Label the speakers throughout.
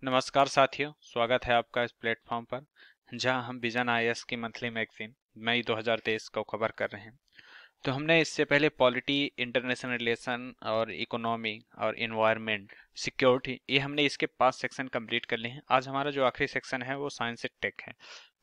Speaker 1: नमस्कार साथियों, स्वागत है आपका इस प्लेटफॉर्म पर जहां हम विजन आईएएस की मंथली मैगजीन मई 2023 को कवर कर रहे हैं। तो हमने इससे पहले पॉलिटी, इंटरनेशनल रिलेशन और इकोनॉमी और इन्वायरमेंट, सिक्योरिटी, ये हमने इसके 5 सेक्शन कंप्लीट कर लिए हैं। आज हमारा जो आखिरी सेक्शन है वो साइंस एंड टेक है।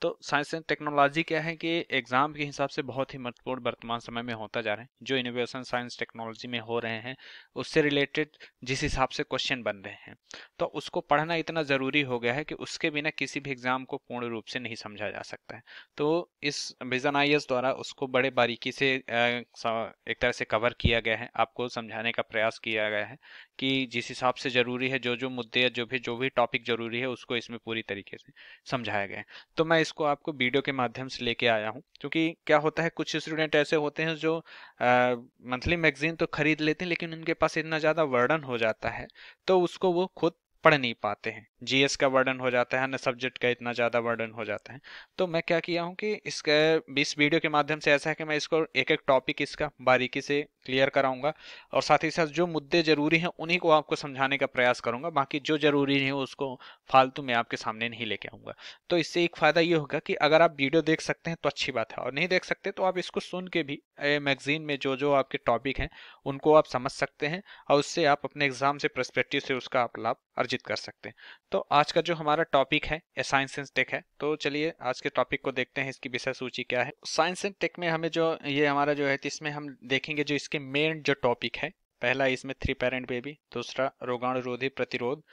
Speaker 1: तो साइंस एंड टेक्नोलॉजी क्या है कि एग्जाम के हिसाब से बहुत ही महत्वपूर्ण वर्तमान समय में होता जा रहा है। जो इनोवेशन साइंस टेक्नोलॉजी में हो रहे हैं उससे रिलेटेड जिस हिसाब से क्वेश्चन बन रहे हैं, तो उसको पढ़ना इतना ज़रूरी हो गया है कि उसके बिना किसी भी एग्जाम को पूर्ण रूप से नहीं समझा जा सकता है। तो इस विजन आईएएस द्वारा उसको बड़े बारीकी से एक तरह से कवर किया गया है, आपको समझाने का प्रयास किया गया है कि जिस हिसाब से जरूरी है, जो जो मुद्दे, जो भी टॉपिक जरूरी है उसको इसमें पूरी तरीके से समझाया गया है। तो मैं इसको आपको वीडियो के माध्यम से लेके आया हूँ, क्योंकि क्या होता है, कुछ स्टूडेंट ऐसे होते हैं जो मंथली मैगजीन तो खरीद लेते हैं लेकिन उनके पास इतना ज़्यादा वर्डन हो जाता है तो उसको वो खुद पढ़ नहीं पाते हैं। जीएस का वर्डन हो जाता है, अन्य सब्जेक्ट का इतना ज़्यादा वर्डन हो जाता है। तो मैं क्या किया हूँ कि इस वीडियो के माध्यम से ऐसा है कि मैं इसको एक एक टॉपिक इसका बारीकी से क्लियर कराऊंगा और साथ ही साथ जो मुद्दे जरूरी हैं उन्हीं को आपको समझाने का प्रयास करूंगा। बाकी जो जरूरी नहीं हो उसको फालतू में आपके सामने नहीं लेके आऊंगा। तो इससे एक फायदा ये होगा कि अगर आप वीडियो देख सकते हैं तो अच्छी बात है, और नहीं देख सकते तो आप इसको सुन के भी मैगजीन में जो जो आपके टॉपिक हैं उनको आप समझ सकते हैं और उससे आप अपने एग्जाम से पर्सपेक्टिव से उसका आप लाभ अर्जित कर सकते हैं। तो आज का जो हमारा टॉपिक है साइंस एंड टेक है। तो चलिए आज के टॉपिक को देखते हैं, इसकी विषय सूची क्या है। साइंस एंड टेक में हमें जो ये हमारा जो है इसमें हम देखेंगे जो इसके मेन जो टॉपिक है। पहला इसमें 3 पेरेंट बेबी, दूसरा रोगाणुरोधी प्रतिरोध,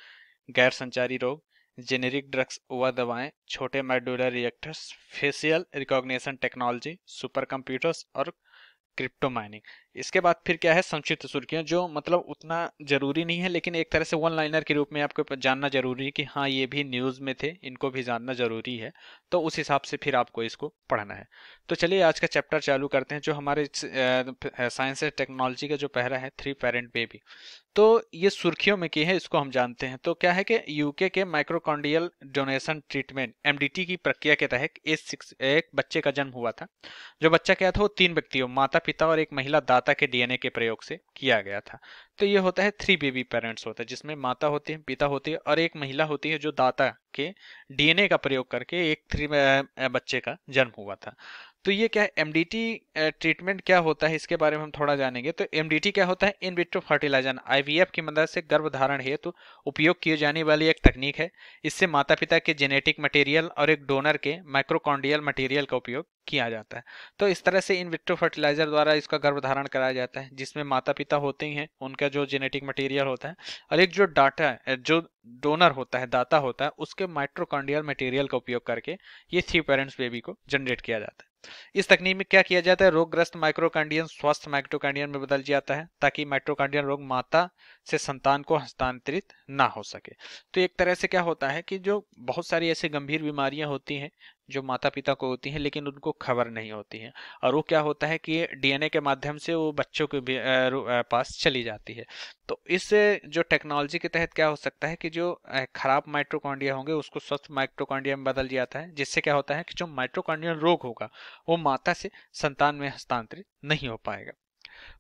Speaker 1: गैर संचारी रोग, जेनेरिक ड्रग्स व दवाएं, छोटे modular reactors, facial recognition technology, super computers और क्रिप्टो माइनिंग। इसके बाद फिर क्या है, संक्षिप्त सुर्खियां, जो मतलब उतना जरूरी नहीं है लेकिन एक तरह से वन लाइनर के रूप में आपको जानना जरूरी है कि हाँ ये भी न्यूज में थे, इनको भी जानना जरूरी है। तो उस हिसाब से फिर आपको इसको पढ़ना है। तो चलिए आज का चैप्टर चालू करते हैं। जो हमारे साइंस एंड टेक्नोलॉजी का जो पहला है 3 पेरेंट बेबी, तो ये सुर्खियों में की है, इसको हम जानते हैं। तो क्या है कि यूके के माइक्रोकॉन्डियल डोनेशन ट्रीटमेंट एमडीटी की प्रक्रिया के तहत एक बच्चे का जन्म हुआ था। जो बच्चा क्या था वो 3 व्यक्तियों, माता पिता और एक महिला दाता के डीएनए के प्रयोग से किया गया था। तो ये होता है 3 बेबी पेरेंट्स होता है, जिसमें माता होती है, पिता होती है और एक महिला होती है जो दाता के डीएनए का प्रयोग करके एक 3 बच्चे का जन्म हुआ था। तो ये क्या है एमडीटी ट्रीटमेंट क्या होता है, इसके बारे में हम थोड़ा जानेंगे। तो एमडीटी क्या होता है, इन विट्रो फर्टिलाइजर, आईवीएफ की मदद से गर्भधारण हेतु उपयोग की जाने वाली एक तकनीक है। इससे माता पिता के जेनेटिक मटेरियल और एक डोनर के माइक्रोकॉन्डियल मटेरियल का उपयोग किया जाता है। तो इस तरह से इन विट्रो फर्टिलाइजर द्वारा इसका गर्भधारण कराया जाता है, जिसमें माता पिता होते हैं, उनका जो जेनेटिक मटेरियल होता है और एक जो डाटा जो डोनर होता है, दाता होता है, उसके माइक्रोकॉन्डियल मटेरियल का उपयोग करके ये 3 पेरेंट्स बेबी को जनरेट किया जाता है। इस तकनीक में क्या किया जाता है, रोगग्रस्त माइक्रोकांडियन स्वस्थ माइक्रोकांडियन में बदल जाता है ताकि माइक्रोकांडियन रोग माता से संतान को हस्तांतरित ना हो सके। तो एक तरह से क्या होता है कि जो बहुत सारी ऐसी गंभीर बीमारियां होती हैं जो माता पिता को होती हैं लेकिन उनको खबर नहीं होती हैं, और वो क्या होता है कि डीएनए के माध्यम से वो बच्चों के पास चली जाती है। तो इस जो टेक्नोलॉजी के तहत क्या हो सकता है कि जो खराब माइट्रोकॉन्ड्रिया होंगे उसको स्वस्थ माइट्रोकॉन्ड्रिया में बदल जाता है, जिससे क्या होता है कि जो माइट्रोकॉन्ड्रियल रोग होगा वो माता से संतान में हस्तांतरित नहीं हो पाएगा।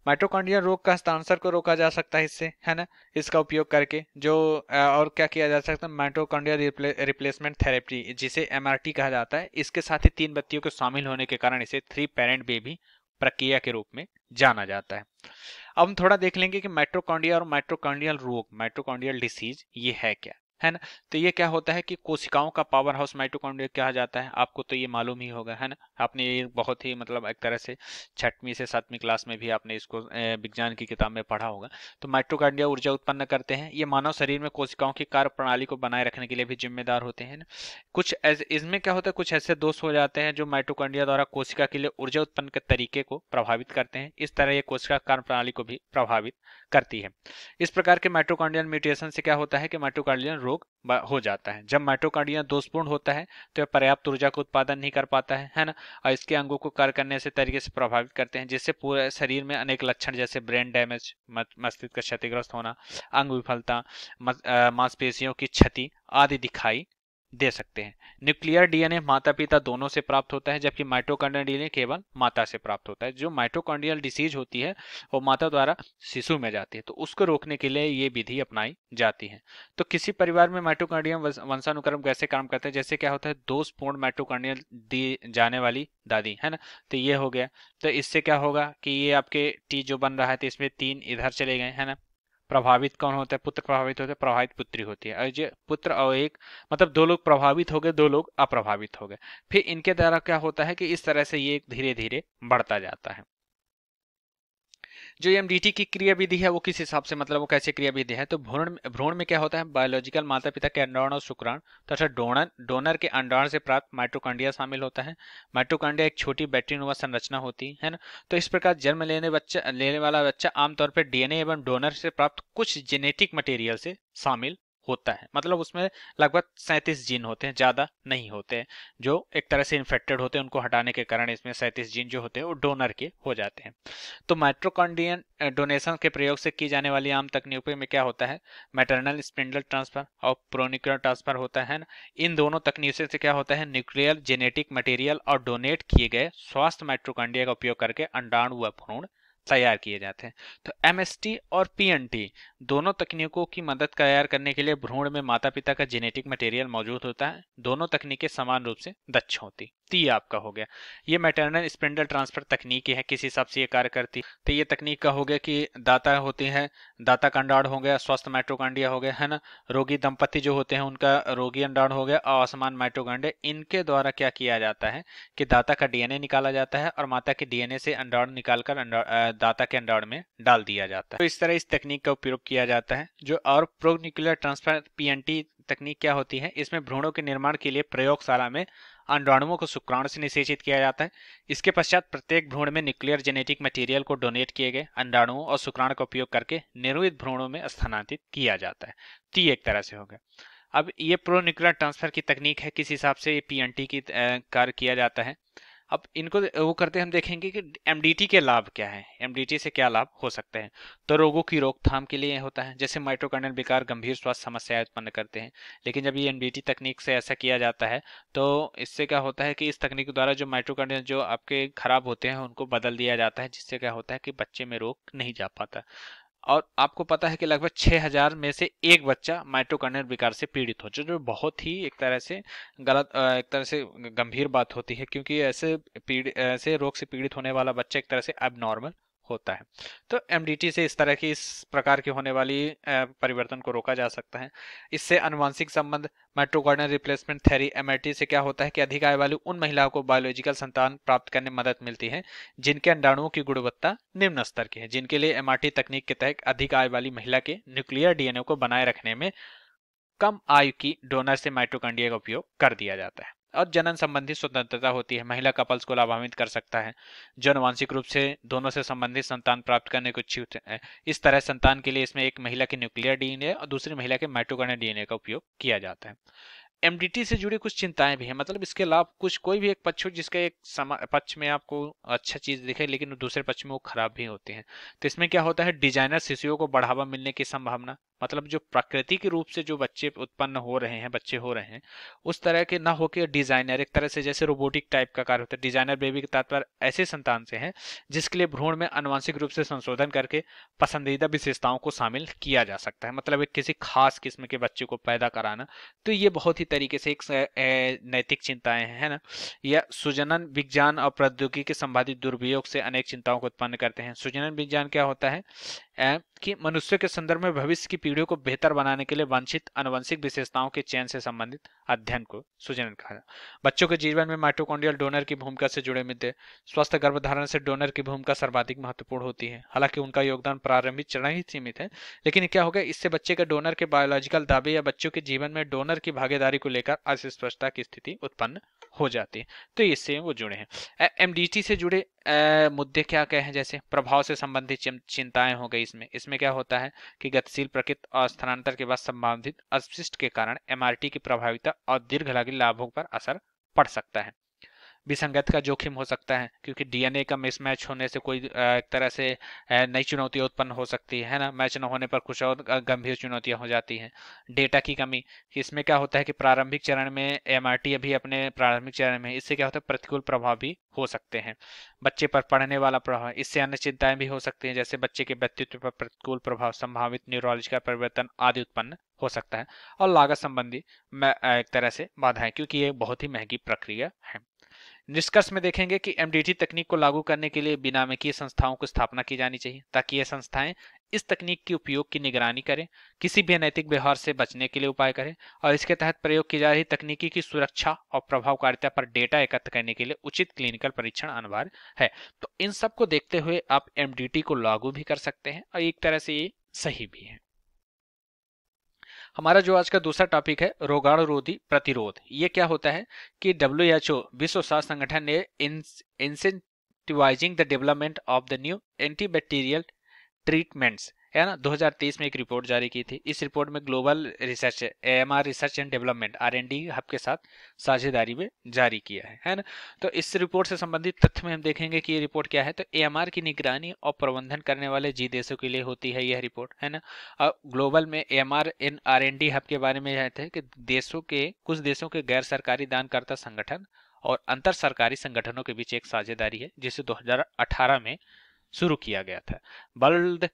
Speaker 1: माइटोकॉन्ड्रियल रोग का हस्तांतरण को रोका जा सकता है इससे, है ना, इसका उपयोग करके। जो और क्या किया जा सकता है, माइटोकॉन्ड्रियल रिप्लेसमेंट थेरेपी, जिसे एमआरटी कहा जाता है। इसके साथ ही 3 व्यक्तियों के शामिल होने के कारण इसे 3 पेरेंट बेबी प्रक्रिया के रूप में जाना जाता है। अब हम थोड़ा देख लेंगे कि माइटोकॉन्ड्रिया और माइटोकॉन्ड्रियल रोग, माइटोकॉन्ड्रियल डिसीज, ये है क्या, है ना। तो ये क्या होता है कि कोशिकाओं का पावर हाउस माइटोकॉन्ड्रिया कहा जाता है। आपको तो ये मालूम ही होगा, है ना। आपने ये बहुत ही मतलब एक तरह से 6वीं से 7वीं क्लास में भी आपने इसको विज्ञान की किताब में पढ़ा होगा। तो माइटोकॉन्ड्रिया ऊर्जा उत्पन्न करते हैं। ये मानव शरीर में कोशिकाओं की कार्य प्रणाली को बनाए रखने के लिए भी जिम्मेदार होते हैं ना। कुछ इसमें क्या होता है, कुछ ऐसे दोष हो जाते हैं जो माइटोकॉन्ड्रिया द्वारा कोशिका के लिए ऊर्जा उत्पन्न के तरीके को प्रभावित करते हैं। इस तरह ये कोशिका कार्य प्रणाली को भी प्रभावित करती है। इस प्रकार के माइटोकॉन्ड्रियल म्यूटेशन से क्या होता है कि माइटोकॉन्ड्रियल रोग हो जाता है। जब माइटोकॉन्ड्रिया दोषपूर्ण होता है तो यह पर्याप्त ऊर्जा का उत्पादन नहीं कर पाता है ना, और इसके अंगों को कार्य करने से तरीके से प्रभावित करते हैं, जिससे पूरे शरीर में अनेक लक्षण जैसे ब्रेन डैमेज, मस्तिष्क का क्षतिग्रस्त होना, अंग विफलता, मांसपेशियों की क्षति आदि दिखाई दे सकते हैं। न्यूक्लियर डीएनए माता पिता दोनों से प्राप्त होता है, जबकि माइटोकॉन्ड्रियल डीएनए केवल माता से प्राप्त होता है। जो माइटोकॉन्ड्रियल डिसीज होती है वो माता द्वारा शिशु में जाती है, तो उसको रोकने के लिए ये विधि अपनाई जाती है। तो किसी परिवार में माइटोकॉन्ड्रियल वंशानुक्रम कैसे काम करता है, जैसे क्या होता है, दोषपूर्ण माइटोकॉन्ड्रियल दी जाने वाली दादी है ना, तो ये हो गया। तो इससे क्या होगा कि ये आपके टी जो बन रहा है, तो इसमें 3 इधर चले गए है ना। प्रभावित कौन होता है, पुत्र प्रभावित होते हैं, प्रभावित पुत्री होती है। और जो पुत्र और एक मतलब 2 लोग प्रभावित हो गए, 2 लोग अप्रभावित हो गए। फिर इनके द्वारा क्या होता है कि इस तरह से ये धीरे धीरे बढ़ता जाता है। जो एमडीटी की क्रिया विधि है वो किस हिसाब से, मतलब वो कैसे क्रिया विधि है, तो भ्रूण में क्या होता है, बायोलॉजिकल माता पिता के अंडाणु और शुक्राणु तथा डोनर के अंडाणु से प्राप्त माइटोकॉन्ड्रिया शामिल होता है। माइटोकॉन्ड्रिया एक छोटी बैटरीनुमा संरचना होती है ना। तो इस प्रकार जन्म लेने वाला बच्चा आमतौर पर डीएनए एवं डोनर से प्राप्त कुछ जेनेटिक मटेरियल से शामिल होता है। मतलब उसमें लगभग 37 जीन होते हैं, ज्यादा नहीं होते हैं। जो एक तरह से इन्फेक्टेड होते हैं उनको हटाने के कारण इसमें 37 जीन जो होते हैं वो डोनर के हो जाते हैं। तो माइटोकॉन्ड्रियन डोनेशन के प्रयोग से की जाने वाली आम तकनीकों में क्या होता है, मैटरनल स्पिंडल ट्रांसफर और प्रोन्यूक्लियर ट्रांसफर होता है ना। इन दोनों तकनीकों से क्या होता है, न्यूक्लियर जेनेटिक मटेरियल और डोनेट किए गए स्वास्थ्य माइटोकॉन्ड्रिया का उपयोग करके अंडाणु व भ्रूण तैयार किए जाते हैं। तो एमएसटी और पीएनटी दोनों तकनीकों की मदद तैयार करने के लिए भ्रूण में माता पिता का जेनेटिक मटेरियल मौजूद होता है। दोनों तकनीकें समान रूप से दक्ष होती। तो ये आपका हो गया, ये मैटरनल स्पिंडल ट्रांसफर तकनीक है, किस हिसाब से ये कार्य करती। तो ये तकनीक का हो गया कि दाता होती है, दाता का अंडाणु हो गया, स्वस्थ माइटोकॉन्ड्रिया हो गया है ना। रोगी दंपति जो होते हैं उनका रोगी अंडाणु हो गया और असमान माइटोकॉन्ड्रिया। इनके द्वारा क्या किया जाता है कि दाता का डीएनए निकाला जाता है और माता के डीएनए से अंडाणु निकालकर दाता के अंडाणु में डाल दिया जाता है। तो इस तरह इस तकनीक का उपयोग किया जाता है। जो और प्रोन्यूक्लियर ट्रांसफर पीएनटी तकनीक क्या होती है, इसमें भ्रूणों के निर्माण के लिए प्रयोगशाला में अंडाणुओं को शुक्राणु से निषेचित किया जाता है। इसके पश्चात प्रत्येक भ्रूण में न्यूक्लियर जेनेटिक मटेरियल को डोनेट किए गए अंडाणुओं और शुक्राणु का उपयोग करके निर्मित भ्रूणों में स्थानांतरित किया जाता है। तो ये एक तरह से हो गया। अब ये प्रोन्यूक्लियर ट्रांसफर की तकनीक है, किस हिसाब से पीएनटी की कार्य किया जाता है। अब इनको वो करते हम देखेंगे कि एमडीटी के लाभ क्या है, एमडीटी से क्या लाभ हो सकते हैं। तो रोगों की रोकथाम के लिए होता है, जैसे माइटोकॉन्ड्रियल विकार गंभीर स्वास्थ्य समस्याएं उत्पन्न करते हैं। लेकिन जब ये एमडीटी तकनीक से ऐसा किया जाता है तो इससे क्या होता है कि इस तकनीक द्वारा जो माइटोकॉन्ड्रियल जो आपके खराब होते हैं उनको बदल दिया जाता है, जिससे क्या होता है कि बच्चे में रोग नहीं जा पाता। और आपको पता है कि लगभग 6000 में से एक बच्चा माइटोकॉन्ड्रियल विकार से पीड़ित हो, जो बहुत ही एक तरह से गलत, एक तरह से गंभीर बात होती है, क्योंकि ऐसे रोग से पीड़ित होने वाला बच्चा एक तरह से एबनॉर्मल होता है। तो एमडीटी से इस तरह की इस प्रकार की होने वाली परिवर्तन को रोका जा सकता है। इससे अनुवांशिक संबंध माइटोकॉन्ड्रियल रिप्लेसमेंट थ्योरी एमआरटी से क्या होता है कि अधिक आयु वाली उन महिलाओं को बायोलॉजिकल संतान प्राप्त करने में मदद मिलती है जिनके अंडाणुओं की गुणवत्ता निम्न स्तर की है, जिनके लिए एमआरटी तकनीक के तहत अधिक आयु वाली महिला के न्यूक्लियर डीएनए को बनाए रखने में कम आयु की डोनर से माइटोकॉन्ड्रिया का उपयोग कर दिया जाता है। और जनन संबंधी स्वतंत्रता होती है, महिला कपल्स को लाभान्वित कर सकता है जो आनुवांशिक रूप से दोनों से संबंधित संतान प्राप्त करने को इच्छुक है। इस तरह संतान के लिए इसमें एक महिला के न्यूक्लियर डीएनए और दूसरी महिला के माइटोकॉन्ड्रियल डीएनए का उपयोग किया जाता है। एमडीटी से जुड़ी कुछ चिंताएं भी हैं, मतलब इसके लाभ कुछ, कोई भी एक पक्ष हो जिसका एक पक्ष में आपको अच्छा चीज दिखे लेकिन दूसरे पक्ष में वो खराब भी होते हैं। तो इसमें क्या होता है, डिजाइनर शिशुओं को बढ़ावा मिलने की संभावना, मतलब जो प्राकृतिक रूप से जो बच्चे उत्पन्न हो रहे हैं, बच्चे हो रहे हैं उस तरह के ना होकर डिजाइनर, एक तरह से जैसे रोबोटिक टाइप का कार्य होता है। डिजाइनर बेबी का तात्पर्य ऐसे संतान से है जिसके लिए भ्रूण में आनुवांशिक रूप से संशोधन करके पसंदीदा विशेषताओं को शामिल किया जा सकता है, मतलब एक किसी खास किस्म के बच्चे को पैदा कराना। तो ये बहुत ही तरीके से एक नैतिक चिंताएं हैं ना। यह सुजनन विज्ञान और प्रौद्योगिकी के संबंधित दुरुपयोग से अनेक चिंताओं को उत्पन्न करते हैं। सुजनन विज्ञान क्या होता है कि मनुष्य के संदर्भ में भविष्य की पीढ़ियों को बेहतर बनाने के लिए वांछित आनुवंशिक विशेषताओं के चयन से संबंधित अध्ययन को सुजनन कहा। बच्चों के जीवन में माइटोकॉन्ड्रियल डोनर की भूमिका से जुड़े मुद्दे, स्वस्थ गर्भधारण से डोनर की भूमिका सर्वाधिक महत्वपूर्ण होती है। हालांकि उनका योगदान प्रारंभिक चरण ही सीमित है, लेकिन क्या होगा, इससे बच्चे के डोनर के बायोलॉजिकल दावे या बच्चों के जीवन में डोनर की भागीदारी को लेकर अस्पष्टता की स्थिति उत्पन्न हो जाती है। तो इससे वो जुड़े हैं। एमडीटी से जुड़े मुद्दे क्या क्या हैं, जैसे प्रभाव से संबंधित चिंताएं हो गई। इसमें क्या होता है कि गतिशील प्रकृति और स्थानांतर के बाद संबंधित अपशिष्ट के कारण एमआरटी की प्रभाविता और दीर्घकालिक लाभों पर असर पड़ सकता है। विसंगत का जोखिम हो सकता है, क्योंकि डीएनए का मिसमैच होने से कोई एक तरह से नई चुनौती उत्पन्न हो सकती है ना। मैच न होने पर कुछ और गंभीर चुनौतियां हो जाती हैं। डेटा की कमी, इसमें क्या होता है कि प्रारंभिक चरण में एमआरटी अभी अपने प्रारंभिक चरण में, इससे क्या होता है प्रतिकूल प्रभाव भी हो सकते हैं। बच्चे पर पड़ने वाला प्रभाव, इससे अन्य चिंताएं भी हो सकती हैं, जैसे बच्चे के व्यक्तित्व पर प्रतिकूल प्रभाव, संभावित न्यूरोलॉजिकल परिवर्तन आदि उत्पन्न हो सकता है। और लागत संबंधी एक तरह से बाधाएं, क्योंकि ये बहुत ही महंगी प्रक्रिया है। निष्कर्ष में देखेंगे कि एमडीटी तकनीक को लागू करने के लिए बिनामिकीय संस्थाओं की स्थापना की जानी चाहिए, ताकि ये संस्थाएं इस तकनीक के उपयोग की निगरानी करें, किसी भी अनैतिक व्यवहार से बचने के लिए उपाय करें, और इसके तहत प्रयोग की जा रही तकनीकी की सुरक्षा और प्रभावकारिता पर डेटा एकत्र करने के लिए उचित क्लिनिकल परीक्षण अनिवार्य है। तो इन सब को देखते हुए आप एमडीटी को लागू भी कर सकते हैं, और एक तरह से ये सही भी है। हमारा जो आज का दूसरा टॉपिक है रोगाणुरोधी प्रतिरोध। ये क्या होता है कि WHO विश्व स्वास्थ्य संगठन ने incentivising the development of the new antibacterial treatments, है ना, 2023 में एक रिपोर्ट जारी की थी। इस रिपोर्ट में global research AMR research and development R&D hub के साथ साझेदारी में जारी किया है ना। तो इस रिपोर्ट से संबंधित तथ्य में हम देखेंगे कि ये रिपोर्ट क्या है। तो AMR की निगरानी और प्रबंधन करने वाले जी देशों के लिए होती है यह रिपोर्ट, है ना। और ग्लोबल में AMR इन R&D हब के बारे में कहते हैं कि कुछ देशों के गैर सरकारी दानकर्ता संगठन और अंतर सरकारी संगठनों के बीच एक साझेदारी है, जिसे 2018 में शुरू किया गया था। वर्ल्ड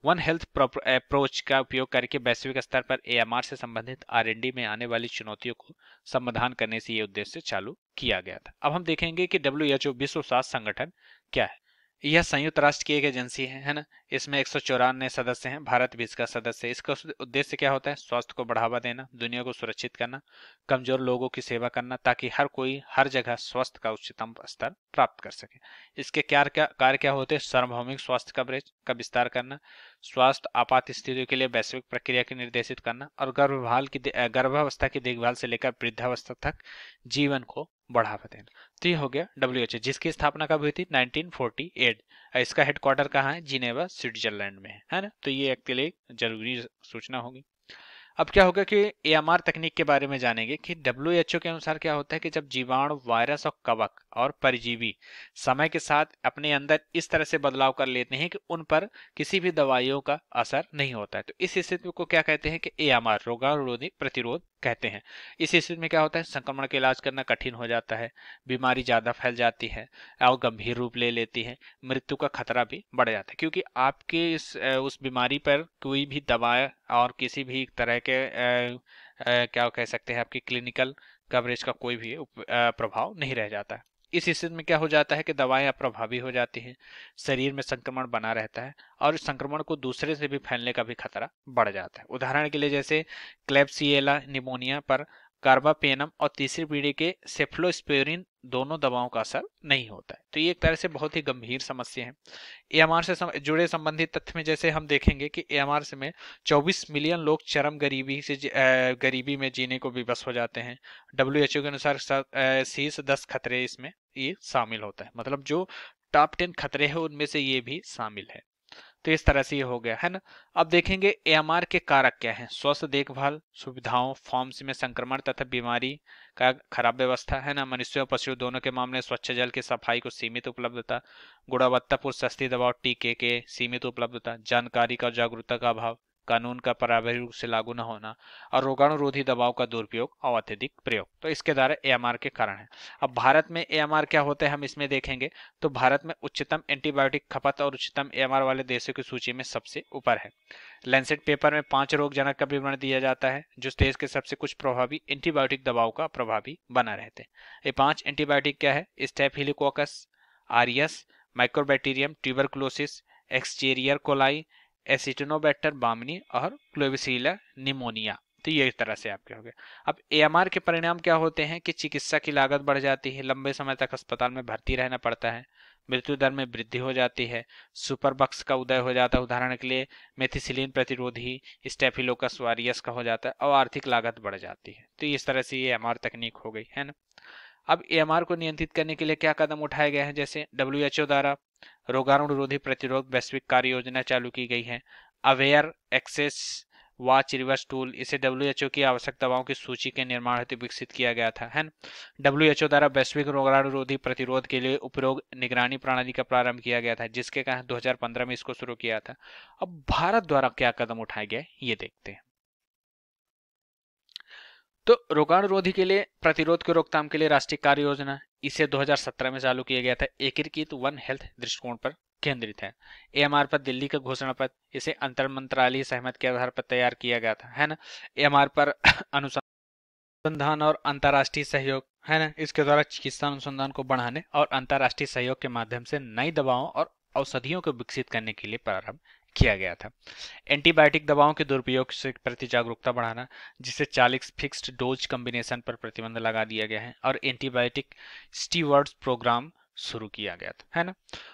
Speaker 1: वन हेल्थ अप्रोच का उपयोग करके वैश्विक स्तर पर AMR से संबंधित R&D में आने वाली चुनौतियों को समाधान करने से ये उद्देश्य चालू किया गया था। अब हम देखेंगे कि WHO विश्व स्वास्थ्य संगठन क्या है। यह संयुक्त राष्ट्र की एक एजेंसी है ना। इसमें 194 सदस्य हैं, भारत भी इसका सदस्य है। इसका उद्देश्य क्या होता है? स्वास्थ्य को बढ़ावा देना, दुनिया को सुरक्षित करना, कमजोर लोगों की सेवा करना, ताकि हर कोई हर जगह स्वास्थ्य का उच्चतम स्तर प्राप्त कर सके। इसके कार्य क्या होते हैं? सार्वभौमिक स्वास्थ्य कवरेज का विस्तार करना, स्वास्थ्य आपात स्थितियों के लिए वैश्विक प्रक्रिया की निर्देशित करना, और गर्भावस्था की देखभाल से लेकर वृद्धावस्था तक जीवन को बढ़ावा देना। तो ये हो गया WHO, जिसकी स्थापना कब हुई थी? 1948। इसका हेडक्वार्टर कहाँ है? जिनेवा, स्विट्जरलैंड में है ना। तो ये एक जरूरी सूचना होगी। अब क्या होगा कि AMR तकनीक के बारे में जानेंगे कि WHO के अनुसार क्या होता है कि जब जीवाणु, वायरस और कवक और परजीवी समय के साथ अपने अंदर इस तरह से बदलाव कर लेते हैं कि उन पर किसी भी दवाइयों का असर नहीं होता है, तो इस स्थिति को क्या कहते हैं कि AMR रोगाणुरोधी प्रतिरोध कहते हैं। इस स्थिति में क्या होता है? संक्रमण का इलाज करना कठिन हो जाता है, बीमारी ज्यादा फैल जाती है और गंभीर रूप ले लेती है, मृत्यु का खतरा भी बढ़ जाता है, क्योंकि आपके उस बीमारी पर कोई भी दवा और किसी भी तरह के क्या कह सकते हैं आपकी क्लिनिकल कवरेज का कोई भी प्रभाव नहीं रह जाता है। इस स्थिति में क्या हो जाता है कि दवाएं अप्रभावी हो जाती हैं, शरीर में संक्रमण बना रहता है और संक्रमण को दूसरे से भी फैलने का भी खतरा बढ़ जाता है। उदाहरण के लिए जैसे क्लेब्सिएला निमोनिया पर कार्बापेनम और तीसरी पीढ़ी के सेफ्लोस्पोरिन दोनों दवाओं का असर नहीं होता है। तो ये एक तरह से बहुत ही गंभीर समस्या है। AMR से जुड़े संबंधित तथ्य में जैसे हम देखेंगे कि AMR से में 24 मिलियन लोग चरम गरीबी में जीने को विवश हो जाते हैं। WHO के अनुसार शीर्ष 10 खतरे इसमें ये शामिल होता है, मतलब जो टॉप 10 खतरे हैं उनमें से ये भी शामिल है। तो इस तरह से ये हो गया है ना। अब देखेंगे AMR के कारक क्या हैं। स्वस्थ देखभाल सुविधाओं, फॉर्म्स में संक्रमण तथा बीमारी का खराब व्यवस्था, है ना। मनुष्यों और पशुओं दोनों के मामले स्वच्छ जल की सफाई को सीमित उपलब्धता, गुणवत्तापूर्ण सस्ती दवा और टीके के सीमित उपलब्धता, जानकारी का जागरूकता का अभाव, कानून का प्रभावी रूप से लागू न होना, और रोगाणुरोधी दवाओं का दुरुपयोग और अत्यधिक प्रयोग, तो इसके द्वारा AMR के कारण है। अब भारत में AMR क्या होता है हम इसमें देखेंगे। तो भारत में उच्चतम एंटीबायोटिक खपत और उच्चतम AMR वाले देशों की सूची में सबसे ऊपर है। लैंसेट पेपर में 5 रोगजनक का विवरण दिया जाता है जो देश के सबसे कुछ प्रभावी एंटीबायोटिक दवाओं का प्रभावी बना रहते हैं। ये 5 एंटीबायोटिक क्या है? Staphylococcus आरियस, mycobacterium tuberculosis, एक्सचेरियर coli, एसिटिनोबैक्टर Bamni और क्लोविसिला निमोनिया। तो ये एक तरह से आपके हो गए। अब AMR के परिणाम क्या होते हैं कि चिकित्सा की लागत बढ़ जाती है, लंबे समय तक अस्पताल में भर्ती रहना पड़ता है, मृत्यु दर में वृद्धि हो जाती है, सुपरबग्स का उदय हो जाता है, उदाहरण के लिए मेथिसिलिन प्रतिरोधी स्टेफिलोकस वारियस का हो जाता है, और आर्थिक लागत बढ़ जाती है। तो इस तरह से ये AMR तकनीक हो गई है ना। अब AMR को नियंत्रित करने के लिए क्या कदम उठाए गए हैं? जैसे WHO द्वारा रोगाणुरोधी प्रतिरोध वैश्विक कार्य योजना चालू की गई है। Aware access watch reverse tool, इसे WHO की आवश्यक दवाओं की सूची के निर्माण हेतु विकसित किया गया था, है ना। WHO द्वारा वैश्विक रोगाणुरोधी प्रतिरोध के लिए उपयोग निगरानी प्रणाली का प्रारंभ किया गया था, जिसके कारण 2015 में इसको शुरू किया था। अब भारत द्वारा क्या कदम उठाए गए ये देखते हैं। तो रोगाणुरोधी के लिए प्रतिरोध के रोकथाम के लिए राष्ट्रीय कार्य योजना, इसे 2017 में चालू किया गया था। एकीकृत वन हेल्थ दृष्टिकोण पर केंद्रित है। AMR पर दिल्ली का घोषणा पत्र, इसे अंतर मंत्रालय सहमति के आधार पर तैयार किया गया था, है ना। AMR पर अनुसंधान और अंतर्राष्ट्रीय सहयोग, है ना, इसके द्वारा चिकित्सा अनुसंधान को बढ़ाने और अंतर्राष्ट्रीय सहयोग के माध्यम से नई दवाओं और औषधियों को विकसित करने के लिए प्रारंभ किया गया था। एंटीबायोटिक दवाओं के दुरुपयोग से प्रति जागरूकता बढ़ाना, जिसे 40 फिक्स्ड डोज कॉम्बिनेशन पर प्रतिबंध लगा दिया गया है और एंटीबायोटिक स्टीवर्ड्स प्रोग्राम शुरू किया गया था, है ना।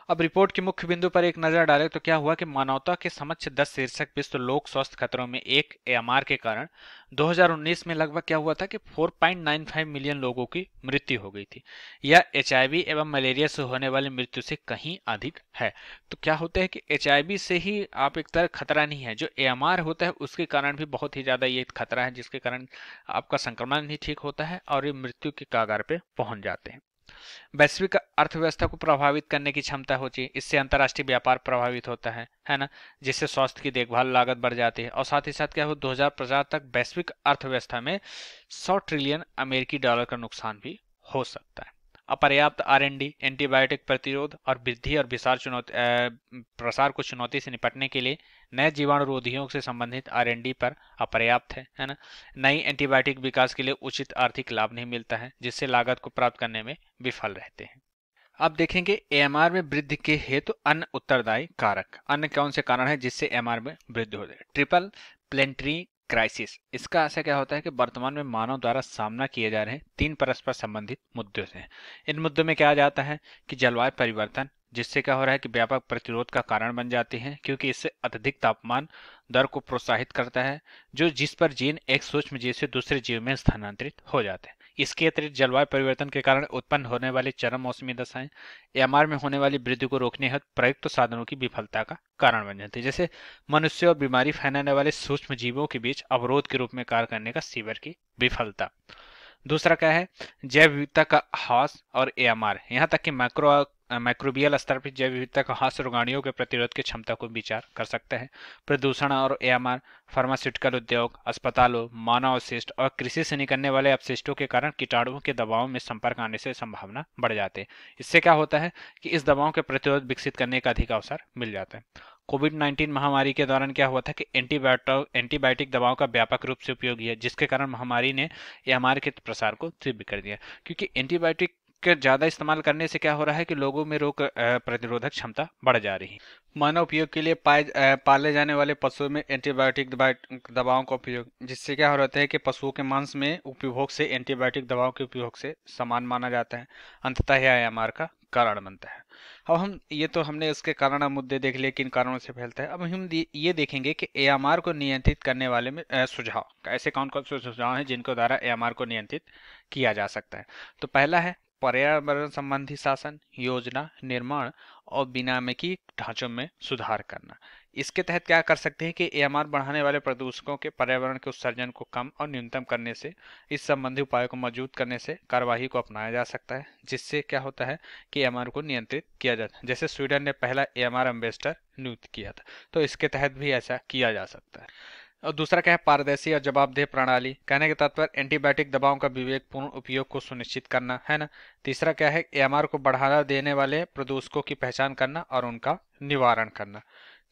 Speaker 1: अब रिपोर्ट के मुख्य बिंदु पर एक नजर डालें तो क्या हुआ कि मानवता के समक्ष 10 शीर्षक विश्व लोक स्वास्थ्य खतरों में एक AMR के कारण 2019 में लगभग क्या हुआ था कि 4.95 मिलियन लोगों की मृत्यु हो गई थी। यह HIV एवं मलेरिया से होने वाली मृत्यु से कहीं अधिक है। तो क्या होता है कि HIV से ही आप एक तरह खतरा नहीं है, जो AMR होता है उसके कारण भी बहुत ही ज्यादा ये खतरा है, जिसके कारण आपका संक्रमण नहीं ठीक होता है और ये मृत्यु के कगार पे पहुंच जाते हैं। वैश्विक अर्थव्यवस्था को प्रभावित करने की क्षमता होती है, इससे अंतर्राष्ट्रीय व्यापार प्रभावित होता है ना, जिससे स्वास्थ्य की देखभाल लागत बढ़ जाती है और साथ ही साथ क्या हो 2050 तक वैश्विक अर्थव्यवस्था में 100 ट्रिलियन अमेरिकी डॉलर का नुकसान भी हो सकता है। अपर्याप्त R&D, एंटीबायोटिक प्रतिरोध और वृद्धि और प्रसार को चुनौती से निपटने के लिए नए जीवाणुरोधियों से संबंधित R&D पर अपर्याप्त है ना। नई एंटीबायोटिक विकास के लिए उचित आर्थिक लाभ नहीं मिलता है, जिससे लागत को प्राप्त करने में विफल रहते हैं। अब देखेंगे AMR में वृद्धि के हेतु अन्य उत्तरदायी कारक। अन्य कौन से कारण है जिससे AMR में वृद्धि हो जाए? ट्रिपल प्लेनेटरी क्राइसिस, इसका असर क्या होता है कि वर्तमान में मानव द्वारा सामना किए जा रहे 3 परस्पर संबंधित मुद्दों से। इन मुद्दों में क्या आ जाता है कि जलवायु परिवर्तन, जिससे क्या हो रहा है कि व्यापक प्रतिरोध का कारण बन जाती है, क्योंकि इससे अत्यधिक तापमान दर को प्रोत्साहित करता है, जिस पर जीन एक सूक्ष्म जीव से दूसरे जीव में स्थानांतरित हो जाते हैं। इसके अतिरिक्त जलवायु परिवर्तन के कारण उत्पन्न होने वाली चरम मौसमी दशाएं AMR में होने वाली वृद्धि को रोकने हेतु प्रयुक्त साधनों की विफलता का कारण बन जाती है, जैसे मनुष्य और बीमारी फैलाने वाले सूक्ष्म जीवों के बीच अवरोध के रूप में कार्य करने का सीवर की विफलता। दूसरा क्या है? जैव विविधता का ह्रास और AMR, यहाँ तक कि माइक्रोबियल स्तर पर जैव विविधता का ह्रास रोगाणुओं के प्रतिरोध की क्षमता को विचार कर सकता है। प्रदूषण और AMR, फार्मास्यूटिकल उद्योग, अस्पतालों, मानव अवशिष्ट और कृषि से निकलने वाले अपशिष्टों के कारण कीटाणुओं के दवाओं में संपर्क आने से संभावना बढ़ जाती है। इससे क्या होता है कि इस दवाओं के प्रतिरोध विकसित करने का अधिक अवसर मिल जाता है। कोविड-19 महामारी के दौरान क्या हुआ था कि एंटीबायोटिक दवाओं का व्यापक रूप से उपयोग किया, जिसके कारण महामारी ने AMR के प्रसार को तीव्र कर दिया, क्योंकि एंटीबायोटिक के ज्यादा इस्तेमाल करने से क्या हो रहा है कि लोगों में रोग प्रतिरोधक क्षमता बढ़ जा रही है। मानव उपयोग के लिए पाले जाने वाले पशुओं में एंटीबायोटिक दवाओं का उपयोग, जिससे क्या हो रहा है कि पशुओं के मांस में उपभोग से एंटीबायोटिक दवाओं के उपयोग से समान माना जाता है। अंततः यह AMR का कारण बनता है। अब हमने इसके कारण मुद्दे देख लिए, किन कारणों से फैलता है। अब हम ये देखेंगे कि AMR को नियंत्रित करने वाले में सुझाव, ऐसे कौन कौन से सुझाव हैं जिनको द्वारा AMR को नियंत्रित किया जा सकता है। तो पहला है पर्यावरण संबंधी शासन, योजना निर्माण और विनियामकी ढांचों में सुधार करना। इसके तहत क्या कर सकते हैं कि AMR बढ़ाने वाले प्रदूषकों के पर्यावरण के उत्सर्जन को कम और न्यूनतम करने से, इस संबंधी उपायों को मजबूत करने से कार्यवाही को अपनाया जा सकता है, जिससे क्या होता है कि AMR को नियंत्रित किया जाता है। जैसे स्वीडन ने पहला AMR एम्बेसडर नियुक्त किया था, तो इसके तहत भी ऐसा किया जा सकता है। और दूसरा क्या है? पारदर्शी और जवाबदेह प्रणाली। कहने के तात्पर्य एंटीबायोटिक दवाओं का विवेकपूर्ण उपयोग को सुनिश्चित करना, है ना। तीसरा क्या है? AMR को बढ़ावा देने वाले प्रदूषकों की पहचान करना और उनका निवारण करना।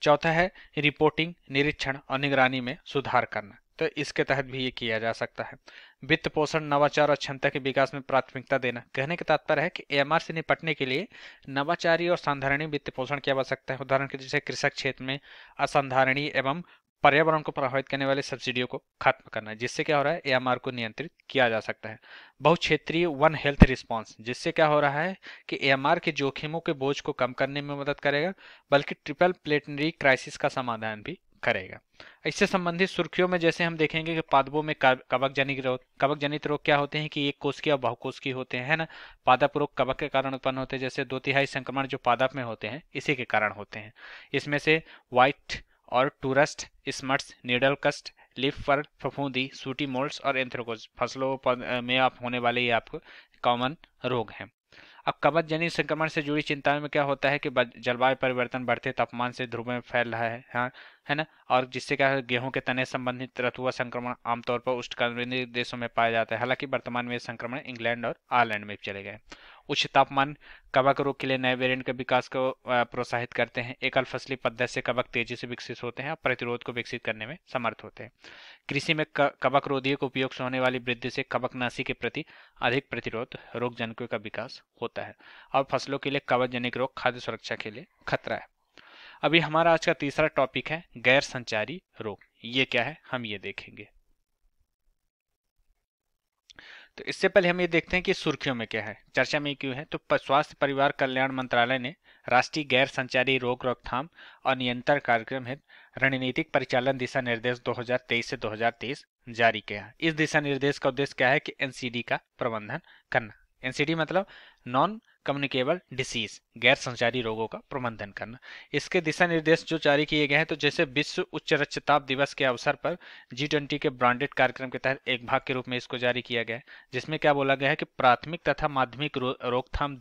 Speaker 1: चौथा है रिपोर्टिंग, निरीक्षण और निगरानी में सुधार करना, तो इसके तहत भी ये किया जा सकता है। वित्त पोषण, नवाचार और क्षमता के विकास में प्राथमिकता देना। कहने के तात्पर्य है कि AMR से निपटने के लिए नवाचारी और संधारणीय वित्त पोषण की आवश्यकता है। उदाहरण के जैसे कृषि क्षेत्र में असंधारणीय एवं पर्यावरण को प्रभावित करने वाले सब्सिडियों को खत्म करना, जिससे क्या हो रहा है AMR को नियंत्रित किया जा सकता है। बहुक्षेत्रीय वन हेल्थ रिस्पांस, जिससे क्या हो रहा है कि AMR के जोखिमों के बोझ को कम करने में मदद करेगा, बल्कि ट्रिपल प्लेनेटरी क्राइसिस का समाधान भी करेगा। इससे संबंधित सुर्खियों में जैसे हम देखेंगे कि पादपों में कवक जनित रोग क्या होते हैं कि एक कोशिकीय और बहुकोशिकीय होते हैं, है ना। पादप रोग कवक के कारण उत्पन्न होते हैं, जैसे 2/3 संक्रमण जो पादप में होते हैं इसी के कारण होते हैं। इसमें से व्हाइट और टूरस्ट, स्मट्स, नीडल कस्ट, लीफ फर, फफूंदी, सूटी मोल्ड्स और एंथ्रेकोज फसलों में आप होने वाले ये आपको कॉमन रोग हैं। अब कवच जनित संक्रमण से जुड़ी चिंताओं में क्या होता है कि जलवायु परिवर्तन, बढ़ते तापमान से ध्रुव में फैल रहा है, हाँ, है ना, और जिससे क्या है गेहूं के तने संबंधित रतुआ संक्रमण आमतौर पर उष्णकटिबंधीय देशों में पाया जाता है। हालांकि वर्तमान में ये संक्रमण इंग्लैंड और आयरलैंड में चले गए। उच्च तापमान कवक रोग के लिए नए वेरिएंट के विकास को प्रोत्साहित करते हैं। एकल फसली पद्धति से कवक तेजी से विकसित होते हैं और प्रतिरोध को विकसित करने में समर्थ होते हैं। कृषि में कवक रोधी के उपयोग से होने वाली वृद्धि से कवकनाशी के प्रति अधिक प्रतिरोध रोग जनकों का विकास होता है। और फसलों के लिए कवक जनित रोग खाद्य सुरक्षा के लिए खतरा है। अभी हमारा आज का तीसरा टॉपिक है गैर संचारी रोग। ये क्या है हम ये देखेंगे। तो इससे पहले हम ये देखते हैं कि सुर्खियों में क्या है, चर्चा में क्यों है। तो स्वास्थ्य परिवार कल्याण मंत्रालय ने राष्ट्रीय गैर संचारी रोग रोकथाम और नियंत्रण कार्यक्रम हेतु रणनीतिक परिचालन दिशा निर्देश 2023 से 2023 जारी किया। इस दिशा निर्देश का उद्देश्य क्या है कि एनसीडी का प्रबंधन करना। एनसीडी मतलब नॉन कम्युनिकेबल डिसीज, गैर संचारी रोगों का प्रबंधन करना। इसके दिशा निर्देश जो जारी किए गए हैं, तो जैसे विश्व उच्च रक्तचाप दिवस के अवसर पर G20 के ब्रांडेड कार्यक्रम के तहत एक भाग के रूप में इसको जारी किया गया है, जिसमें क्या बोला गया है कि प्राथमिक तथा माध्यमिक रोकथाम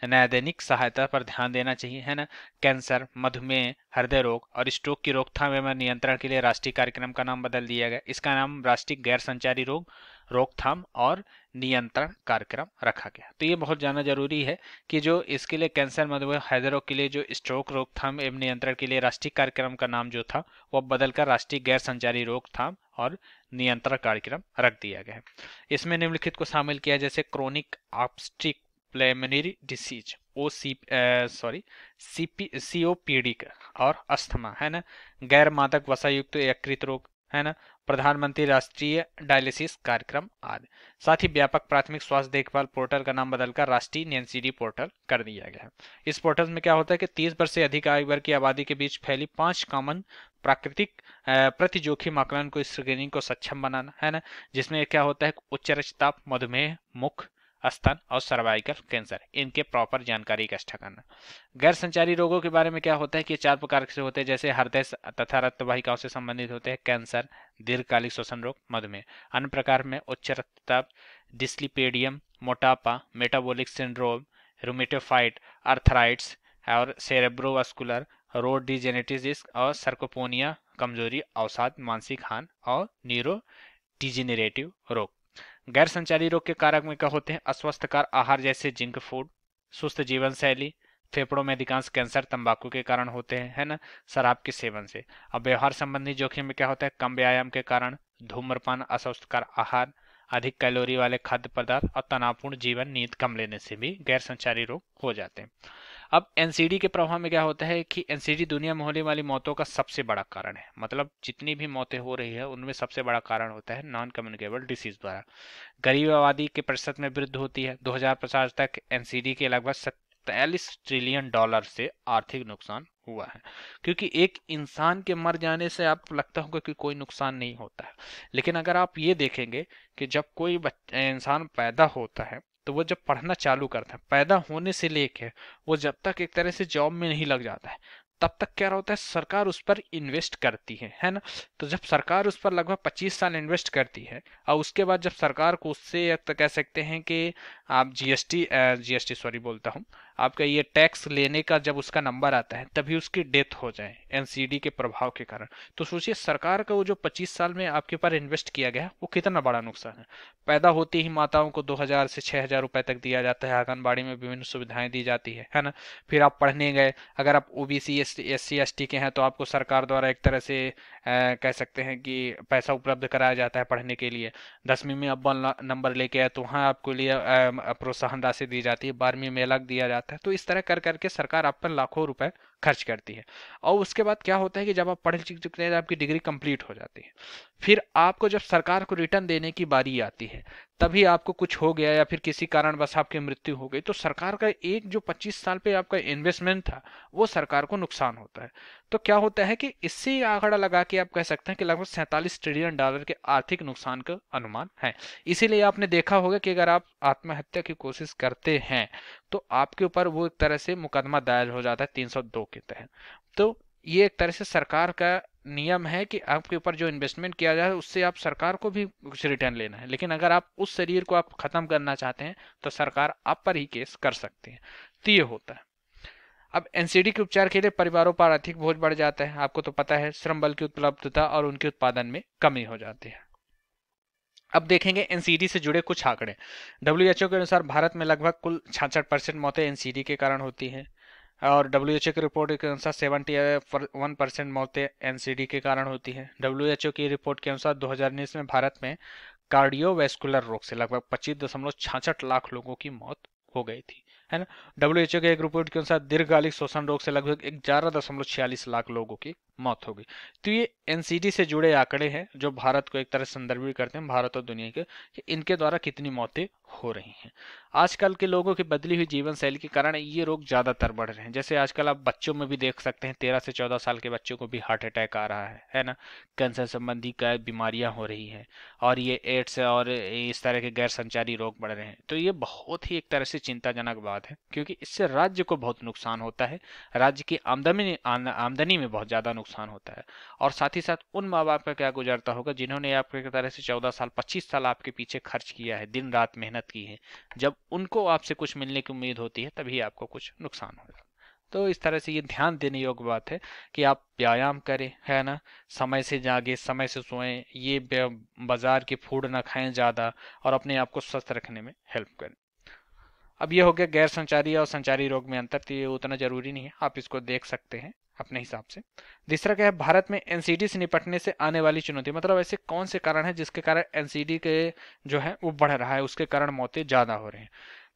Speaker 1: नैदानिक सहायता पर ध्यान देना चाहिए, है ना। कैंसर, मधुमेह, हृदय रोग और स्ट्रोक की रोकथाम एवं नियंत्रण के लिए राष्ट्रीय कार्यक्रम का नाम बदल दिया गया। इसका नाम राष्ट्रीय गैर संचारी रोग रोकथाम और नियंत्रण कार्यक्रम रखा गया। तो ये बहुत जानना जरूरी है कि जो इसके लिए कैंसर, मधुमेह, हृदय रोग के लिए जो स्ट्रोक रोकथाम एवं नियंत्रण के लिए राष्ट्रीय कार्यक्रम का नाम जो था वो बदलकर राष्ट्रीय गैर संचारी रोकथाम और नियंत्रण कार्यक्रम रख दिया गया है। इसमें निम्नलिखित को शामिल किया, जैसे क्रोनिक ऑब्स्ट्रिक प्लेमिनरी डिसीज COPD और अस्थमा, है ना। गैर मादक वसायुक्त यकृत रोग, है ना। प्रधानमंत्री राष्ट्रीय डायलिसिस कार्यक्रम आदि। साथ ही व्यापक प्राथमिक स्वास्थ्य देखभाल पोर्टल का नाम बदलकर राष्ट्रीय एनसीडी पोर्टल कर दिया गया है। इस पोर्टल में क्या होता है कि 30 वर्ष से अधिक आयु वर्ग की आबादी के बीच फैली 5 कॉमन प्राकृतिक प्रति जोखिम आकलन को स्क्रीनिंग को सक्षम बनाना, है ना। जिसमें क्या होता है उच्च रक्तचाप, मधुमेह, मुख, स्तन और सर्वाइकल कैंसर, इनके प्रॉपर जानकारी इकट्ठा करना। गैर संचारी रोगों के बारे में क्या होता है कि 4 प्रकार से होते हैं, जैसे हृदय तथा रक्त वाहिकाओं से संबंधित होते हैं कैंसर, दीर्घकालिक श्वसन रोग, मधुमेह। अन्य प्रकार में उच्च रक्तचाप, डिस्लिपेडियम, मोटापा, मेटाबॉलिक सिंड्रोम, रूमेटोफाइट अर्थराइट्स और सेरेब्रोवास्कुलर रोड डिजेनेटिस और सर्कोपोनिया, कमजोरी, अवसाद, मानसिक हानि और न्यूरो डिजेनरेटिव रोग। गैर संचारी रोग के कारक में क्या होते हैं, अस्वस्थकर आहार जैसे जंक फूड, सुस्त जीवन शैली, फेफड़ों में अधिकांश कैंसर तंबाकू के कारण होते हैं, है ना, शराब के सेवन से। अब व्यवहार संबंधी जोखिम में क्या होता है, कम व्यायाम के कारण, धूम्रपान, अस्वस्थकर आहार, अधिक कैलोरी वाले खाद्य पदार्थ और तनावपूर्ण जीवन, नींद कम लेने से भी गैर संचारी रोग हो जाते हैं। अब एनसीडी के प्रभाव में क्या होता है कि एनसीडी दुनिया में होने वाली मौतों का सबसे बड़ा कारण है। मतलब जितनी भी मौतें हो रही है उनमें सबसे बड़ा कारण होता है नॉन कम्युनिकेबल डिसीज द्वारा। गरीब आबादी के प्रतिशत में वृद्धि होती है। 2050 तक एनसीडी के लगभग 43 ट्रिलियन डॉलर से आर्थिक नुकसान हुआ है। क्योंकि एक इंसान के मर जाने से आपको लगता होगा कि कोई नुकसान नहीं होता है, लेकिन अगर आप ये देखेंगे कि जब कोई इंसान पैदा होता है तो वो जब पढ़ना चालू करता है, पैदा होने से लेके वो जब तक एक तरह से जॉब में नहीं लग जाता है तब तक क्या होता है, सरकार उस पर इन्वेस्ट करती है ना। तो जब सरकार उस पर लगभग 25 साल इन्वेस्ट करती है और उसके बाद जब सरकार को उससे तो कह सकते हैं कि आप जीएसटी सॉरी बोलता हूँ, आपका ये टैक्स लेने का जब उसका नंबर आता है तभी उसकी डेथ हो जाए एनसीडी के प्रभाव के कारण, तो सोचिए सरकार का वो जो 25 साल में आपके ऊपर इन्वेस्ट किया गया वो कितना बड़ा नुकसान है। पैदा होते ही माताओं को 2000 से 6000 रुपए तक दिया जाता है, आंगनबाड़ी में विभिन्न सुविधाएं दी जाती है ना। फिर आप पढ़ने गए, अगर आप ओबीसी SC ST के हैं तो आपको सरकार द्वारा एक तरह से कह सकते हैं कि पैसा उपलब्ध कराया जाता है पढ़ने के लिए। 10वीं में अव्वल नंबर लेके आए तो वहाँ आपको लिए प्रोत्साहन राशि दी जाती है, 12वीं में अलग दिया जाता है। तो इस तरह कर करके सरकार आप पर लाखों रुपए खर्च करती है। और उसके बाद क्या होता है कि जब आप पढ़ लिख चुके हैं, आपकी डिग्री कंप्लीट हो जाती है, फिर आपको जब सरकार को रिटर्न देने की बारी आती है तभी आपको कुछ हो गया या फिर किसी कारणवश आपकी मृत्यु हो गई, तो सरकार का एक जो 25 साल पे आपका इन्वेस्टमेंट था वो सरकार को नुकसान होता है। तो क्या होता है कि इससे आंकड़ा लगा के आप कह सकते हैं कि लगभग 47 ट्रिलियन डॉलर के आर्थिक नुकसान का अनुमान है। इसीलिए आपने देखा होगा कि अगर आप आत्महत्या की कोशिश करते हैं तो आपके ऊपर वो एक तरह से मुकदमा दायर हो जाता है 302 के तहत। तो ये एक तरह से सरकार का नियम है कि आपके ऊपर जो इन्वेस्टमेंट किया जाए उससे आप सरकार को भी कुछ रिटर्न लेना है, लेकिन अगर आप उस शरीर को आप खत्म करना चाहते हैं तो सरकार आप पर ही केस कर सकती है। तो ये होता है। अब एनसीडी के उपचार के लिए परिवारों पर आर्थिक बोझ बढ़ जाता है। आपको तो पता है, श्रम बल की उपलब्धता और उनके उत्पादन में कमी हो जाती है। अब देखेंगे एनसीडी से जुड़े कुछ आंकड़े। डब्ल्यूएचओ के अनुसार भारत में लगभग कुल 66% मौतें एनसीडी के कारण होती हैं, और डब्ल्यूएचओ की रिपोर्ट के अनुसार 71% मौतें एनसीडी के कारण होती हैं। डब्ल्यूएचओ की रिपोर्ट के अनुसार 2019 में भारत में कार्डियोवैस्कुलर रोग से लगभग 25.66 लाख लोगों की मौत हो गई थी, है ना। डब्ल्यूएचओ के एक रिपोर्ट के अनुसार दीर्घकालिक श्वसन रोग से लगभग 11.46 लाख लोगों की मौत हो गई। तो ये एनसीडी से जुड़े आंकड़े हैं जो भारत को एक तरह से संदर्भित करते हैं, भारत और दुनिया के, कि इनके द्वारा कितनी मौतें हो रही हैं। आजकल के लोगों की बदली हुई जीवन शैली के कारण ये रोग ज्यादातर बढ़ रहे हैं। जैसे आजकल आप बच्चों में भी देख सकते हैं, 13 से 14 साल के बच्चों को भी हार्ट अटैक आ रहा है ना। कैंसर संबंधी कई बीमारियां हो रही हैं, और ये एड्स और इस तरह के गैर संचारी रोग बढ़ रहे हैं। तो ये बहुत ही एक तरह से चिंताजनक बात है, क्योंकि इससे राज्य को बहुत नुकसान होता है, राज्य की आमदनी में बहुत ज्यादा नुकसान होता है। और साथ ही साथ उन माँ बाप का क्या गुजरता होगा जिन्होंने आपको एक तरह से 14 साल 25 साल आपके पीछे खर्च किया है, दिन रात मेहनत की है। जब उनको आपसे कुछ मिलने की उम्मीद होती है तभी आपको कुछ नुकसान होगा। तो इस तरह से ये ध्यान देने योग्य बात है कि आप व्यायाम करें, है ना, समय से जागे, समय से सोएं, ये बाजार के फूड ना खाएं ज़्यादा, और अपने आप को स्वस्थ रखने में हेल्प करें। अब ये हो गया गैर संचारी और संचारी रोग में अंतर, तो ये उतना जरूरी नहीं है, आप इसको देख सकते हैं अपने हिसाब से। दूसरा क्या है, भारत में एनसीडी से निपटने से आने वाली चुनौती, मतलब ऐसे कौन से कारण है जिसके कारण एनसीडी के जो है वो बढ़ रहा है, उसके कारण मौतें ज्यादा हो रही हैं।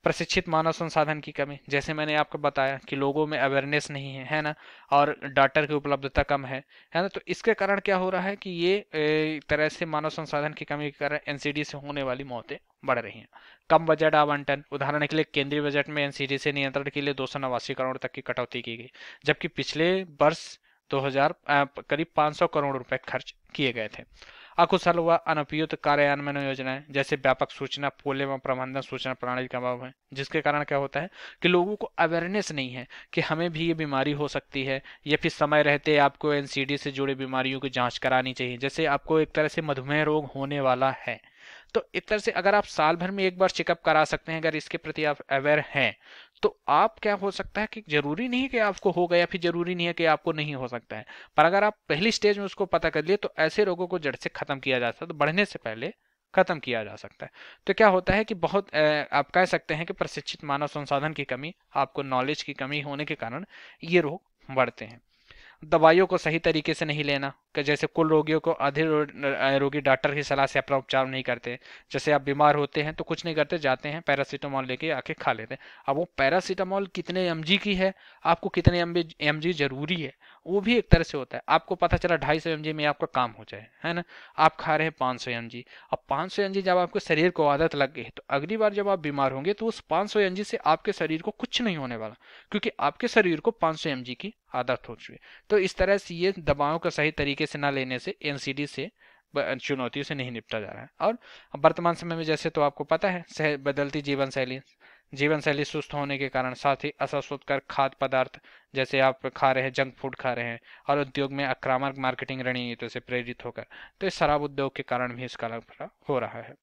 Speaker 1: प्रशिक्षित मानव संसाधन की कमी, जैसे मैंने आपको बताया कि लोगों में अवेयरनेस नहीं है ना, और डॉक्टर की उपलब्धता कम है ना। तो इसके कारण क्या हो रहा है कि ये एक तरह से मानव संसाधन की कमी के कारण एनसीडी से होने वाली मौतें बढ़ रही हैं। कम बजट आवंटन, उदाहरण के लिए केंद्रीय बजट में एनसीडी से नियंत्रण के लिए 289 करोड़ तक की कटौती की गई, जबकि पिछले वर्ष 2000 करीब 500 करोड़ रुपए खर्च किए गए थे। अकुशल व अनुपयुक्त कार्यान्वयन योजनाएं, जैसे व्यापक सूचना पूल एवं प्रबंधन सूचना प्रणाली का अभाव है, जिसके कारण क्या होता है कि लोगों को अवेयरनेस नहीं है कि हमें भी ये बीमारी हो सकती है, या फिर समय रहते आपको एनसीडी से जुड़ी बीमारियों की जांच करानी चाहिए। जैसे आपको एक तरह से मधुमेह रोग होने वाला है, तो एक तरह से अगर आप साल भर में एक बार चेकअप करा सकते हैं, अगर इसके प्रति आप अवेयर हैं, तो आप क्या हो सकता है कि जरूरी नहीं है कि आपको होगा, या फिर जरूरी नहीं है कि आपको नहीं हो सकता है, पर अगर आप पहली स्टेज में उसको पता कर लिए तो ऐसे रोगों को जड़ से खत्म किया जा सकता है, तो बढ़ने से पहले खत्म किया जा सकता है। तो क्या होता है कि बहुत आप कह सकते हैं कि प्रशिक्षित मानव संसाधन की कमी, आपको नॉलेज की कमी होने के कारण ये रोग बढ़ते हैं। दवाइयों को सही तरीके से नहीं लेना, कि जैसे कुल रोगियों को आधे रोगी डॉक्टर की सलाह से अपना उपचार नहीं करते। जैसे आप बीमार होते हैं तो कुछ नहीं करते, जाते हैं पैरासीटामोल लेके आके खा लेते हैं। अब वो पैरासीटामोल कितने एमजी की है, आपको कितने एमजी जरूरी है, वो भी एक तरह से होता है। आपको पता चला 250 एमजी में आपका काम हो जाए, है ना, आप खा रहे हैं 500 एमजी। अब 500 एमजी जब आपके शरीर को आदत लग गई तो अगली बार जब आप बीमार होंगे तो उस 500 एमजी से आपके शरीर को कुछ नहीं होने वाला, क्योंकि आपके शरीर को 500 एमजी की आदत हो चुकी है। तो इस तरह से ये दवाओं का सही तरीके से ना लेने से एनसीडी से चुनौतियों से नहीं निपटा जा रहा है। और वर्तमान समय में जैसे तो आपको पता है बदलती जीवन शैली सुस्त होने के कारण, साथ ही अस्वास्थ्यकर खाद्य पदार्थ जैसे आप खा रहे हैं, जंक फूड खा रहे हैं, और उद्योग में आक्रामक मार्केटिंग रणनीतियों से प्रेरित होकर, तो इस शराब उद्योग के कारण भी इसका लाभ हो रहा है।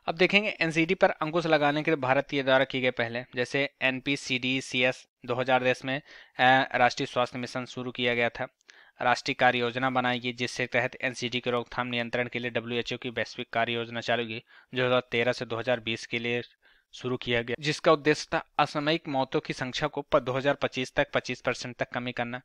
Speaker 1: अब देखेंगे एनसीडी पर अंकुश लगाने के लिए भारत के द्वारा की गए पहले, जैसे NPCDCS 2010 में राष्ट्रीय स्वास्थ्य मिशन शुरू किया गया था। राष्ट्रीय कार्य योजना बनाई गई, जिससे तहत एनसीडी के रोकथाम नियंत्रण के लिए डब्ल्यूएचओ की वैश्विक कार्य योजना चालू की, जो 2013 से 2020 के लिए शुरू किया गया, जिसका उद्देश्य था असामयिक मौतों की संख्या को 2025 तक 25% तक कमी करना।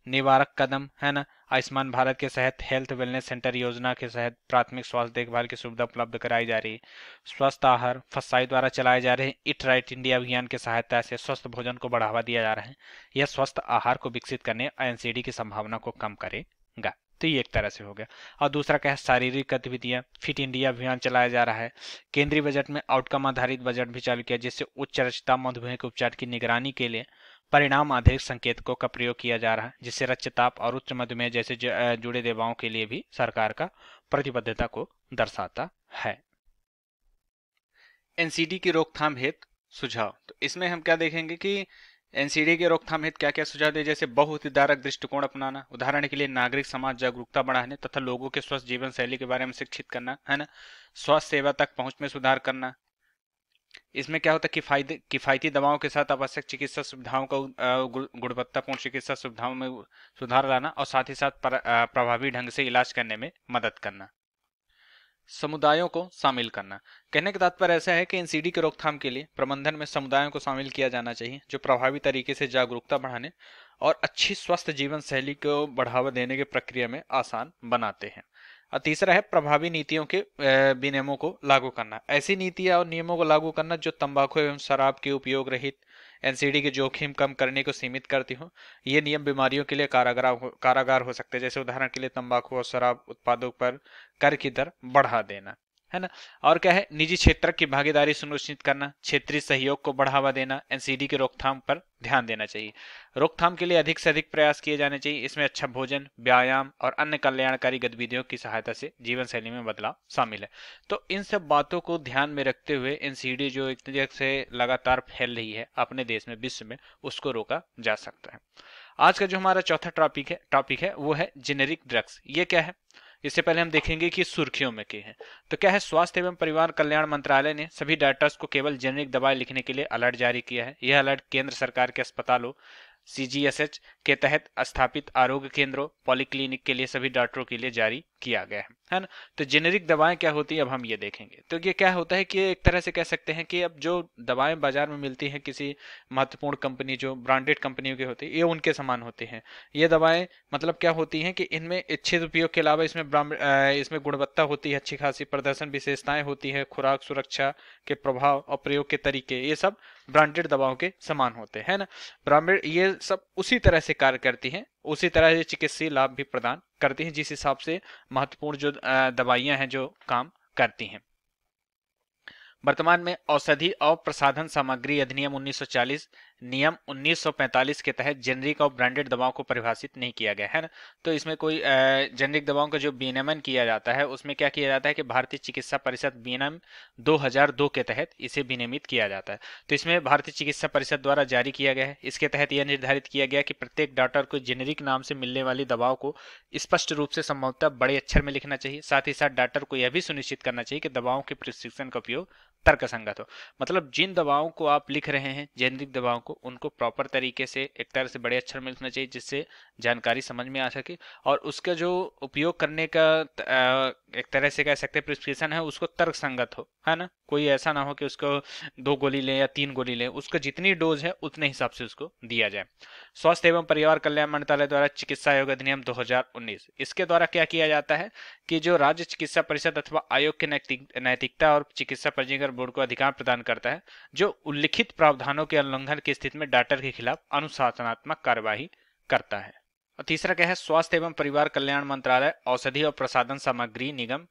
Speaker 1: निवारक कदम, है ना, आयुष्मान भारत के तहत हेल्थ वेलनेस सेंटर योजना के तहत प्राथमिक स्वास्थ्य देखभाल की सुविधा उपलब्ध कराई जा रही है। स्वस्थ आहार फसाई द्वारा चलाए जा रहे ईट राइट इंडिया अभियान की सहायता से स्वस्थ भोजन को बढ़ावा दिया जा रहा है। यह स्वस्थ आहार को विकसित करने एनसीडी की संभावना को कम करेगा। तो ये एक तरह से हो गया। और दूसरा क्या है, शारीरिक गतिविधियां, फिट इंडिया अभियान चलाया जा रहा है। केंद्रीय बजट में आउटकम आधारित बजट भी चालू किया, जिससे उच्च रक्तचाप मधुमेह के उपचार की निगरानी के लिए परिणाम आधारित संकेतकों का प्रयोग किया जा रहा है, जिससे रक्तचाप और उच्च मधुमेह जैसे जुड़े दवाओं के लिए भी सरकार का प्रतिबद्धता को दर्शाता है। एनसीडी की रोकथाम हेतु सुझाव, तो इसमें हम क्या देखेंगे कि एनसीडी के रोकथाम हेतु क्या क्या सुझाव दिए, जैसे बहुहितधारक दृष्टिकोण अपनाना, उदाहरण के लिए नागरिक समाज जागरूकता बढ़ाने तथा लोगों के स्वस्थ जीवन शैली के बारे में शिक्षित करना, है ना। स्वास्थ्य सेवा तक पहुंच में सुधार करना, इसमें क्या होता है कि किफायती दवाओं के साथ आवश्यक चिकित्सा सुविधाओं को गुणवत्तापूर्ण चिकित्सा सुविधाओं में सुधार लाना और साथ ही साथ प्रभावी ढंग से इलाज करने में मदद करना। समुदायों को शामिल करना, कहने का तात्पर्य ऐसा है कि एनसीडी के रोकथाम के लिए प्रबंधन में समुदायों को शामिल किया जाना चाहिए, जो प्रभावी तरीके से जागरूकता बढ़ाने और अच्छी स्वस्थ जीवन शैली को बढ़ावा देने की प्रक्रिया में आसान बनाते हैं। और तीसरा है प्रभावी नीतियों के विनियमों को लागू करना, ऐसी नीतियां और नियमों को लागू करना जो तंबाकू एवं शराब के उपयोग रहित एनसीडी के जोखिम कम करने को सीमित करती हो। ये नियम बीमारियों के लिए कारागार हो सकते हैं, जैसे उदाहरण के लिए तंबाकू और शराब उत्पादों पर कर की दर बढ़ा देना, है ना। और क्या है, निजी क्षेत्र की भागीदारी सुनिश्चित करना, क्षेत्रीय सहयोग को बढ़ावा देना, एनसीडी के रोकथाम पर ध्यान देना चाहिए। रोकथाम के लिए अधिक से अधिक प्रयास किए जाने चाहिए। इसमें अच्छा भोजन, व्यायाम और अन्य कल्याणकारी गतिविधियों की सहायता से जीवन शैली में बदलाव शामिल है। तो इन सब बातों को ध्यान में रखते हुए एनसीडी जो एक तरह से लगातार फैल रही है अपने देश में, विश्व में, उसको रोका जा सकता है। आज का जो हमारा चौथा टॉपिक है वो है जेनेरिक ड्रग्स। ये क्या है, इससे पहले हम देखेंगे कि सुर्खियों में क्या है। तो क्या है, स्वास्थ्य एवं परिवार कल्याण मंत्रालय ने सभी डॉक्टर्स को केवल जेनेरिक दवाएं लिखने के लिए अलर्ट जारी किया है। यह अलर्ट केंद्र सरकार के अस्पतालों सीजीएसएच के तहत स्थापित आरोग्य केंद्रों पॉलीक्लिनिक के लिए सभी डॉक्टरों के लिए जारी किया गया है ना। तो जेनेरिक दवाएं क्या होती है अब हम ये देखेंगे। तो ये क्या होता है कि एक तरह से कह सकते हैं कि अब जो दवाएं बाजार में मिलती हैं किसी महत्वपूर्ण कंपनी, जो ब्रांडेड कंपनियों की होती है, ये उनके समान होते हैं। ये दवाएं मतलब क्या होती हैं कि इनमें इच्छित उपयोग के अलावा इसमें गुणवत्ता होती है, अच्छी खासी प्रदर्शन विशेषताएं होती है, खुराक सुरक्षा के प्रभाव और प्रयोग के तरीके, ये सब ब्रांडेड दवाओं के समान होते हैं ना। ब्रांडेड ये सब उसी तरह से कार्य करती हैं, उसी तरह से चिकित्सीय लाभ भी प्रदान करती हैं, जिस हिसाब से महत्वपूर्ण जो दवाइयां हैं जो काम करती हैं। वर्तमान में औषधि और प्रसाधन सामग्री अधिनियम 1940 नियम 1945 के तहत जेनरिक और ब्रांडेड दवाओं को परिभाषित नहीं किया गया है ना। तो इसमें कोई जेनरिक दवाओं का जो विनियमन किया जाता है उसमें क्या किया जाता है कि भारतीय चिकित्सा परिषद विनियम 2002 के तहत इसे विनियमित किया जाता है। तो इसमें भारतीय चिकित्सा परिषद द्वारा जारी किया गया है। इसके तहत यह निर्धारित किया गया कि प्रत्येक डॉक्टर को जेनरिक नाम से मिलने वाली दवाओं को स्पष्ट रूप से संभवतः बड़े अक्षर में लिखना चाहिए। साथ ही साथ डॉक्टर को यह भी सुनिश्चित करना चाहिए कि दवाओं के प्रिस्क्रिप्शन का उपयोग तर्कसंगत हो। मतलब जिन दवाओं को आप लिख रहे हैं, जेनरिक दवाओं को, उनको प्रॉपर तरीके से एक तरह से बड़े अक्षर में लिखना चाहिए जिससे जानकारी समझ में आ सके, और उसका जो उपयोग करने का एक तरह से कह सकते हैं प्रिस्क्रिप्शन है उसको तर्कसंगत हो, है ना। कोई ऐसा ना हो कि उसको 2 गोली लें या 3 गोली लें, उसको जितनी डोज है उतने हिसाब से उसको दिया जाए। स्वास्थ्य एवं परिवार कल्याण मंत्रालय द्वारा चिकित्सा आयोग अधिनियम 2019, इसके द्वारा क्या किया जाता है कि जो राज्य चिकित्सा परिषद अथवा आयोग के नैतिकता और चिकित्सा पंजीकरण बोर्ड को अधिकार प्रदान करता है जो उल्लिखित प्रावधानों के उल्लंघन की स्थिति में डॉक्टर के खिलाफ अनुशासनात्मक कार्यवाही करता है। और तीसरा क्या है, स्वास्थ्य एवं परिवार कल्याण मंत्रालय औषधि और प्रसाधन सामग्री निगम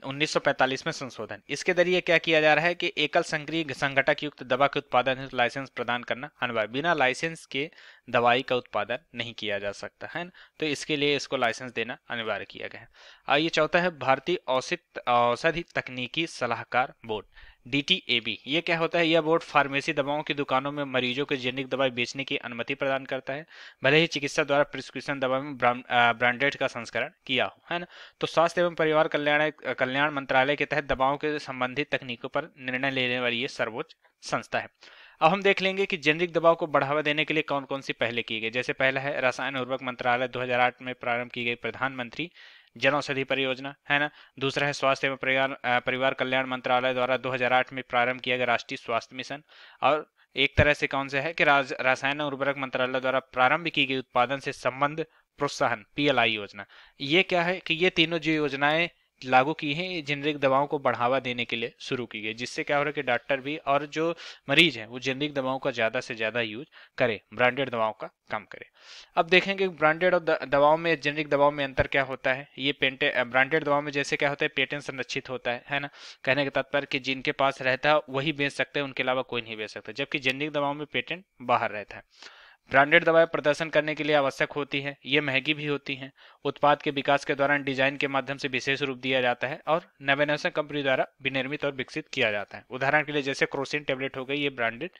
Speaker 1: 1945 में संशोधन। इसके जरिए क्या किया जा रहा है कि एकल संक्रिय संघटक युक्त दवा के उत्पादन हेतु लाइसेंस प्रदान करना अनिवार्य, बिना लाइसेंस के दवाई का उत्पादन नहीं किया जा सकता है ना। तो इसके लिए इसको लाइसेंस देना अनिवार्य किया गया है। आइए चौथा है भारतीय औषधि तकनीकी सलाहकार बोर्ड DTAB। ये क्या होता है, यह बोर्ड फार्मेसी दवाओं की दुकानों में मरीजों को जेनरिक दवाई बेचने की अनुमति प्रदान करता है, भले ही चिकित्सा द्वारा प्रिस्क्रिप्शन दवा में ब्रांडेड का संस्करण किया हो, है ना। तो स्वास्थ्य एवं परिवार कल्याण मंत्रालय के तहत दवाओं के संबंधित तकनीकों पर निर्णय लेने वाली ये सर्वोच्च संस्था है। अब हम देख लेंगे कि जेनरिक दवाओं को बढ़ावा देने के लिए कौन कौन सी पहले की गई। जैसे पहला है रसायन उर्वरक मंत्रालय 2008 में प्रारंभ की गई प्रधानमंत्री जन औषधि परियोजना, है ना। दूसरा है स्वास्थ्य एवं परिवार कल्याण मंत्रालय द्वारा 2008 में प्रारंभ किया गया राष्ट्रीय स्वास्थ्य मिशन। और एक तरह से कौन सा है कि रसायन उर्वरक मंत्रालय द्वारा प्रारंभ की गई उत्पादन से संबंध प्रोत्साहन PLI योजना। ये क्या है कि ये तीनों जो योजनाएं लागू की हैं जेनरिक दवाओं को बढ़ावा देने के लिए शुरू की गई, जिससे क्या हो रहा है कि डॉक्टर भी और जो मरीज है वो जेनरिक दवाओं का ज्यादा से ज्यादा यूज करे, ब्रांडेड दवाओं का कम करे। अब देखेंगे ब्रांडेड और दवाओं में जेनरिक दवाओं में अंतर क्या होता है। ये ब्रांडेड दवाओं में जैसे क्या होता है पेटेंट संरक्षित होता है ना। कहने का तात्पर्य कि जिनके पास रहता है वही बेच सकते हैं, उनके अलावा कोई नहीं बेच सकता, जबकि जेनरिक दवाओं में पेटेंट बाहर रहता है। ब्रांडेड दवाएं प्रदर्शन करने के लिए आवश्यक होती है, ये महंगी भी होती हैं। उत्पाद के विकास के दौरान डिजाइन के माध्यम से विशेष रूप दिया जाता है और नवोन्मेष कंपनी द्वारा विनिर्मित और विकसित किया जाता है। उदाहरण के लिए जैसे क्रोसिन टेबलेट हो गई, ये ब्रांडेड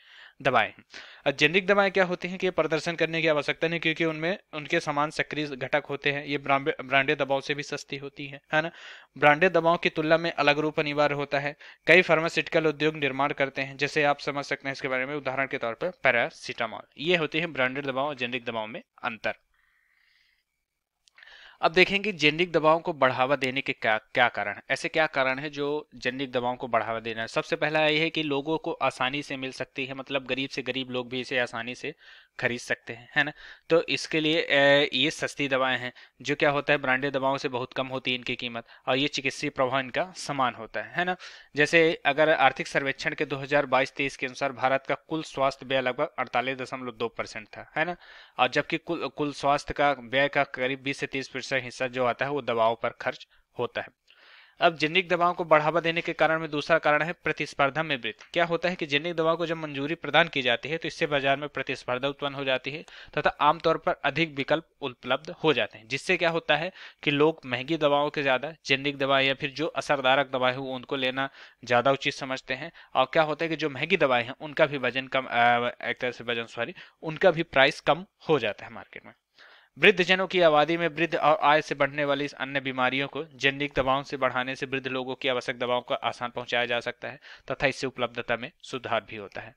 Speaker 1: दवाएं हैं। अब जेनरिक दवाएं क्या होती हैं कि ये प्रदर्शन करने की आवश्यकता नहीं, क्योंकि उनमें उनके समान सक्रिय घटक होते हैं। ये ब्रांडेड दवाओं से भी सस्ती होती है ना। ब्रांडेड दवाओं की तुलना में अलग रूप अनिवार्य होता है। कई फार्मास्यूटिकल उद्योग निर्माण करते हैं, जैसे आप समझ सकते हैं इसके बारे में, उदाहरण के तौर पर पैरासीटामोल। ये होती है ब्रांडेड दवाओं और जेनरिक दवाओं में अंतर। अब देखेंगे जेनरिक दवाओं को बढ़ावा देने के क्या क्या कारण है। ऐसे क्या कारण है जो जेनरिक दवाओं को बढ़ावा देना है। सबसे पहला ये है कि लोगों को आसानी से मिल सकती है, मतलब गरीब से गरीब लोग भी इसे आसानी से खरीद सकते हैं, है ना। तो इसके लिए ये सस्ती दवाएं हैं। जो क्या होता है, ब्रांडेड दवाओं से बहुत कम होती है इनकी कीमत, और ये चिकित्सीय प्रभाव इनका समान होता है ना। जैसे अगर आर्थिक सर्वेक्षण के 2022-23 के अनुसार भारत का कुल स्वास्थ्य व्यय लगभग 48.2% था, है ना। और जबकि कुल स्वास्थ्य का व्यय का करीब 20 से 30% हिस्सा जो आता है वो दवाओं पर खर्च होता है। अब जेनरिक दवाओं को बढ़ावा देने के कारण में दूसरा कारण है प्रतिस्पर्धा में वृद्धि। क्या होता है कि जेनरिक दवाओं को जब मंजूरी प्रदान की जाती है तो इससे बाजार में प्रतिस्पर्धा उत्पन्न हो जाती है तथा आमतौर पर अधिक विकल्प उपलब्ध हो जाते हैं, जिससे क्या होता है कि लोग महंगी दवाओं के ज्यादा जेनरिक दवाएं या फिर जो असरदारक दवाएं हो उनको लेना ज्यादा उचित समझते हैं। और क्या होता है कि जो महंगी दवाएं हैं उनका भी वजन कम, एक तरह से वजन सॉरी, उनका भी प्राइस कम हो जाता है मार्केट में। वृद्धजनों की आबादी में वृद्धि और आय से बढ़ने वाली इस अन्य बीमारियों को जेनरिक दवाओं से बढ़ाने से वृद्ध लोगों की आवश्यक दवाओं को आसान पहुंचाया जा सकता है तथा इससे उपलब्धता में सुधार भी होता है।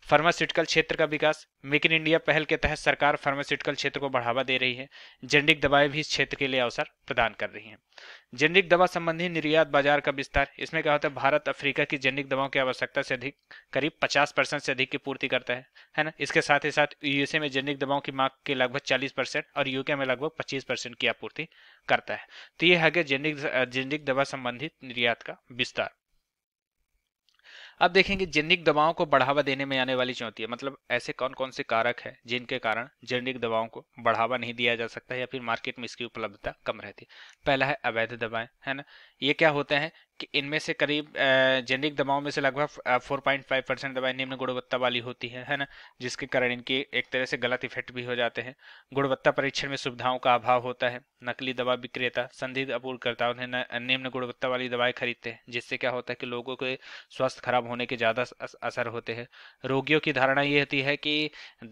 Speaker 1: फार्मास्यूटिकल क्षेत्र का विकास। मेक इन इंडिया पहल के तहत सरकार फार्मास्यूटिकल क्षेत्र को बढ़ावा दे रही है। जेनरिक दवाएं भी इस क्षेत्र के लिए अवसर प्रदान कर रही हैं। जेनरिक दवा संबंधी निर्यात बाजार का विस्तार। इसमें क्या होता है, भारत अफ्रीका की जेनरिक दवाओं की आवश्यकता से अधिक, करीब 50% से अधिक की पूर्ति करता है ना। इसके साथ ही साथ यूएसए में जेनरिक दवाओं की मांग के लगभग 40% और यूके में लगभग 25% की आपूर्ति करता है। तो ये है जेनरिक दवा संबंधित निर्यात का विस्तार। अब देखेंगे जेनरिक दवाओं को बढ़ावा देने में आने वाली चुनौतियां, मतलब ऐसे कौन कौन से कारक हैं जिनके कारण जेनरिक दवाओं को बढ़ावा नहीं दिया जा सकता या फिर मार्केट में इसकी उपलब्धता कम रहती है। पहला है अवैध दवाएं, है ना। ये क्या होता है कि इनमें से करीब जेनरिक दवाओं में से लगभग 4.5% दवाएं निम्न गुणवत्ता वाली होती है ना, जिसके कारण इनके एक तरह से गलत इफेक्ट भी हो जाते हैं। गुणवत्ता परीक्षण में सुविधाओं का अभाव होता है। नकली दवा विक्रेता संदिग्ध आपूर्तिकर्ताओं ने निम्न गुणवत्ता वाली दवाएं खरीदते हैं, जिससे क्या होता है कि लोगों के स्वास्थ्य खराब होने के ज्यादा असर होते हैं। रोगियों की धारणा ये होती है कि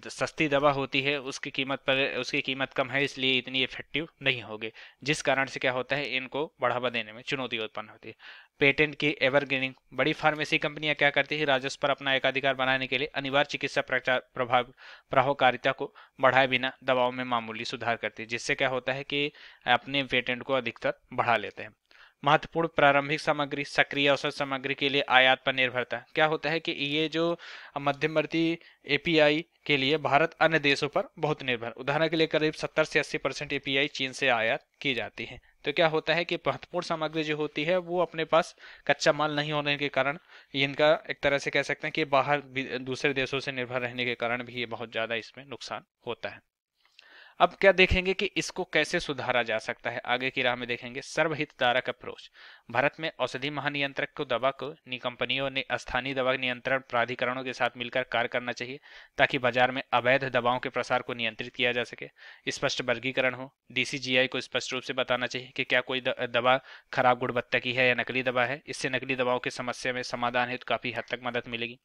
Speaker 1: सस्ती दवा होती है, उसकी कीमत कम है, इसलिए इतनी इफेक्टिव नहीं होगी, जिस कारण से क्या होता है इनको बढ़ावा देने में चुनौती उत्पन्न होती है। पेटेंट की एवरग्रीनिंग। बड़ी फार्मेसी कंपनियां क्या करती है, राजस्व पर अपना एकाधिकार बनाने के लिए अनिवार्य चिकित्सा प्रभावकारिता को बढ़ाए बिना दवाओं में मामूली सुधार करती है, जिससे क्या होता है कि अपने पेटेंट को अधिकतर बढ़ा लेते हैं। महत्वपूर्ण प्रारंभिक सामग्री। सक्रिय औषध सामग्री के लिए आयात पर निर्भरता। क्या होता है कि ये जो मध्यवर्ती एपीआई के लिए भारत अन्य देशों पर बहुत निर्भर। उदाहरण के लिए करीब 70 से 80% एपीआई चीन से आयात की जाती है। तो क्या होता है कि महत्वपूर्ण सामग्री जो होती है वो अपने पास कच्चा माल नहीं होने के कारण इनका एक तरह से कह सकते हैं कि बाहर दूसरे देशों से निर्भर रहने के कारण भी ये बहुत ज्यादा इसमें नुकसान होता है। अब क्या देखेंगे कि इसको कैसे सुधारा जा सकता है, आगे की राह में देखेंगे। सर्वहितधारक अप्रोच। भारत में औषधि महानियंत्रक को दवा को कंपनियों ने स्थानीय दवा नियंत्रण प्राधिकरणों के साथ मिलकर कार्य करना चाहिए, ताकि बाजार में अवैध दवाओं के प्रसार को नियंत्रित किया जा सके। स्पष्ट वर्गीकरण हो। डीसीजीआई को स्पष्ट रूप से बताना चाहिए कि क्या कोई दवा खराब गुणवत्ता की है या नकली दवा है। इससे नकली दवाओं की समस्या में समाधान हेतु काफी हद तक मदद मिलेगी।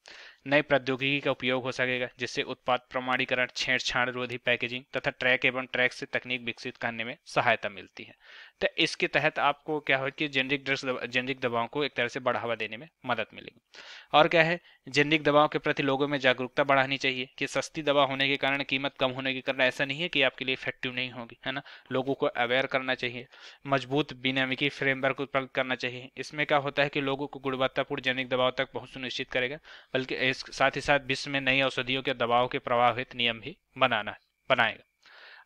Speaker 1: नई प्रौद्योगिकी का उपयोग हो सकेगा, जिससे उत्पाद प्रमाणीकरण, छेड़छाड़ रोधी पैकेजिंग तथा ट्रैक एवं ट्रैक से तकनीक विकसित करने में सहायता मिलती है। तो इसके तहत आपको क्या हो कि जेनरिक दवाओं को एक तरह से बढ़ावा देने में मदद मिलेगी। और क्या है, जेनरिक दवाओं के प्रति लोगों में जागरूकता बढ़ानी चाहिए कि सस्ती दवा होने के कारण, कीमत कम होने के कारण ऐसा नहीं है कि आपके लिए इफेक्टिव नहीं होगी, है ना। लोगों को अवेयर करना चाहिए। मजबूत विनियामकी फ्रेमवर्क उत्पन्न करना चाहिए। इसमें क्या होता है कि लोगों को गुणवत्तापूर्ण जेनरिक दवाओं तक पहुंच सुनिश्चित करेगा, बल्कि साथ ही साथ विश्व में नई औषधियों के दवाओं के प्रवाह हेतु नियम भी बनाएगा।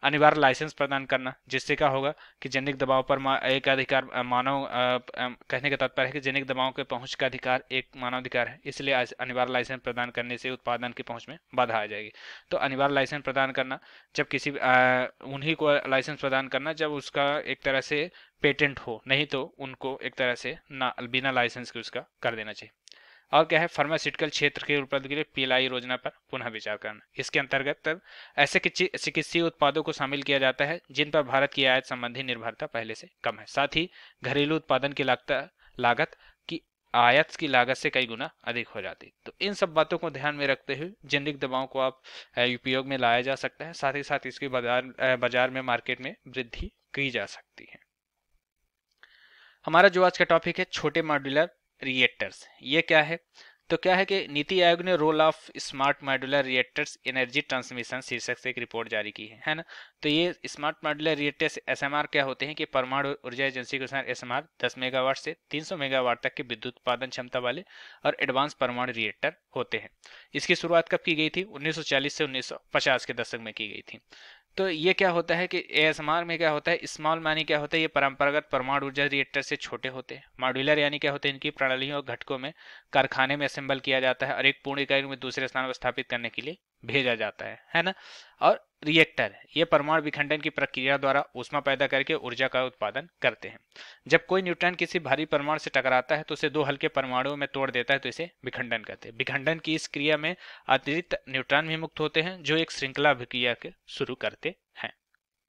Speaker 1: अनिवार्य लाइसेंस प्रदान करना, जिससे क्या होगा कि जेनरिक दवाओं पर एक अधिकार मानव कहने का तात्पर्य है कि जेनरिक दवाओं के पहुंच का अधिकार एक मानवाधिकार है, इसलिए अनिवार्य लाइसेंस प्रदान करने से उत्पादन की पहुंच में बाधा आ जाएगी। तो अनिवार्य लाइसेंस प्रदान करना, जब किसी उन्हीं को लाइसेंस प्रदान करना जब उसका एक तरह से पेटेंट हो, नहीं तो उनको एक तरह से बिना लाइसेंस के उसका कर देना चाहिए। और क्या है, फार्मास्यूटिकल क्षेत्र के उपलब्धि के लिए पीएलआई योजना पर पुनः विचार करना। इसके अंतर्गत ऐसे चिकित्सीय उत्पादों को शामिल किया जाता है जिन पर भारत की आयात संबंधी निर्भरता पहले से कम है। साथ ही घरेलू उत्पादन की लागत की आयात की लागत से कई गुना अधिक हो जाती। तो इन सब बातों को ध्यान में रखते हुए जेनेरिक दवाओं को आप उपयोग में लाया जा सकता है, साथ ही साथ इसकी बाजार में मार्केट में वृद्धि की जा सकती है। हमारा जो आज का टॉपिक है छोटे मॉड्यूलर रिएक्टर्स, ये क्या है? तो क्या है कि नीति आयोग ने role of smart modular reactors energy transmission शीर्षक से एक रिपोर्ट जारी की है ना। तो ये स्मार्ट मॉड्यूलर रिएक्टर्स एसएमआर क्या होते हैं कि परमाणु ऊर्जा एजेंसी के अनुसार एसएमआर 10 मेगावाट से 300 मेगावाट तक के विद्युत उत्पादन क्षमता वाले और एडवांस परमाणु रिएक्टर होते हैं। इसकी शुरुआत कब की गई थी? 1940 से 1950 के दशक में की गई थी। तो ये क्या होता है कि एएसएमआर में क्या होता है, स्मॉल मानी क्या होता है, ये परंपरागत परमाणु ऊर्जा रिएक्टर से छोटे होते हैं। मॉड्यूलर यानी क्या होते हैं, इनकी प्रणालियों और घटकों में कारखाने में असेंबल किया जाता है और एक पूर्ण इकाई में दूसरे स्थान पर स्थापित करने के लिए भेजा जाता है ना। और रिएक्टर ये परमाणु विखंडन की प्रक्रिया द्वारा ऊष्मा पैदा करके ऊर्जा का उत्पादन करते हैं। जब कोई न्यूट्रॉन किसी भारी परमाणु से टकराता है तो उसे दो हल्के परमाणुओं में तोड़ देता है, तो इसे विखंडन कहते हैं। विखंडन की इस क्रिया में अतिरिक्त न्यूट्रॉन भी मुक्त होते हैं जो एक श्रृंखला अभिक्रिया के शुरू करते हैं।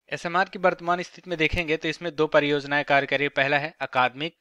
Speaker 1: एसएमआर की वर्तमान स्थिति में देखेंगे तो इसमें दो परियोजनाएं कार्य कर रही है। पहला है अकादमिक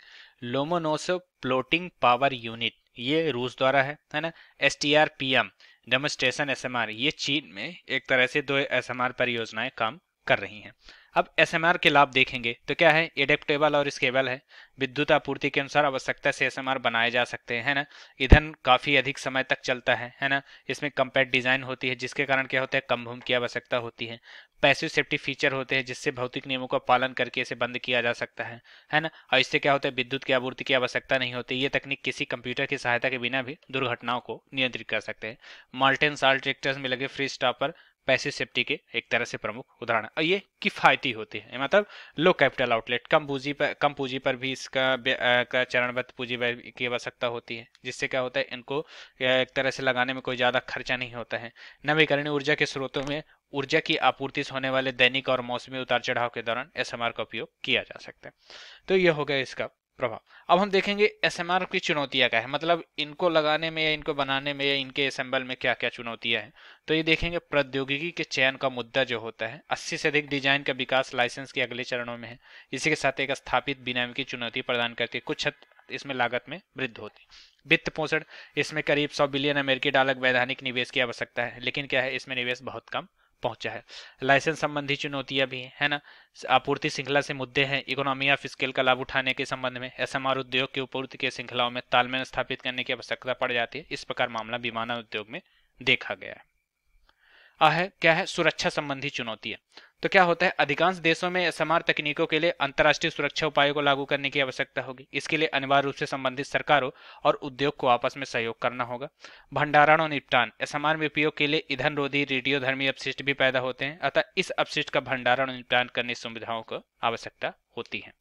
Speaker 1: लोमोनोसोव फ्लोटिंग पावर यूनिट, ये रूस द्वारा है ना। STRPM डेमोन्स्ट्रेशन एसएमआर, ये चीन में एक तरह से दो एसएमआर परियोजनाएं काम कर रही हैं। अब एसएमआर के लाभ देखेंगे तो क्या है, एडेप्टेबल और स्केबल है। विद्युत आपूर्ति के अनुसार आवश्यकता से एसएमआर बनाए जा सकते हैं, है ना। ईंधन काफी अधिक समय तक चलता है ना। इसमें कम्पैक्ट डिजाइन होती है जिसके कारण क्या होता है, कम भूमि की आवश्यकता होती है। पैसिव सेफ्टी फीचर होते हैं जिससे भौतिक नियमों का पालन करके इसे बंद किया जा सकता है ना। और इससे क्या होता है, विद्युत की आपूर्ति की आवश्यकता नहीं होती। ये तकनीक किसी कंप्यूटर की सहायता के बिना भी दुर्घटनाओं को नियंत्रित कर सकते हैं। मॉल्टेन साल्ट रिएक्टर्स में लगे फ्री स्टॉपर पैसिव सेफ्टी के एक तरह से प्रमुख उदाहरण, और ये किफायती होते हैं, मतलब लो कैपिटल आउटलेट, कम पूंजी पर भी इसका चरणबद्ध पूंजी की आवश्यकता होती है, जिससे क्या होता है, इनको एक तरह से लगाने में कोई ज्यादा खर्चा नहीं होता है। नवीकरणीय ऊर्जा के स्रोतों में ऊर्जा की आपूर्ति से होने वाले दैनिक और मौसमी उतार चढ़ाव के दौरान एसएमआर का उपयोग किया जा सकता है। तो यह हो गया इसका प्रभाव। अब हम देखेंगे एसएमआर की चुनौतियां क्या है, मतलब इनको लगाने में या इनको बनाने में या इनके असेंबल में क्या क्या चुनौतियां हैं। तो ये देखेंगे प्रौद्योगिकी के चयन का मुद्दा जो होता है, 80 से अधिक डिजाइन का विकास लाइसेंस के अगले चरणों में है। इसी के साथ एक स्थापित विनियम की चुनौती प्रदान करती है, कुछ हद इसमें लागत में वृद्धि होती है। वित्त पोषण, इसमें करीब 100 बिलियन अमेरिकी डॉलर वैधानिक निवेश की आवश्यकता है, लेकिन क्या है, इसमें निवेश बहुत कम पहुंचा है। लाइसेंस संबंधी चुनौतियां भी है ना। आपूर्ति श्रृंखला से मुद्दे हैं, इकोनॉमी ऑफ स्केल का लाभ उठाने के संबंध में एसएमआर उद्योग की आपूर्ति के श्रृंखलाओं में तालमेल स्थापित करने की आवश्यकता पड़ जाती है। इस प्रकार मामला विमानन उद्योग में देखा गया है। क्या है, सुरक्षा संबंधी चुनौतियां। तो क्या होता है, अधिकांश देशों में एसएमआर तकनीकों के लिए अंतर्राष्ट्रीय सुरक्षा उपायों को लागू करने की आवश्यकता होगी। इसके लिए अनिवार्य रूप से संबंधित सरकारों और उद्योग को आपस में सहयोग करना होगा। भंडारण और निपटान, एसएमआर में उपयोग के लिए ईंधन रोधी रेडियोधर्मी अपशिष्ट भी पैदा होते हैं, अतः इस अपशिष्ट का भंडारण और निपटान करने सुविधाओं को आवश्यकता होती है।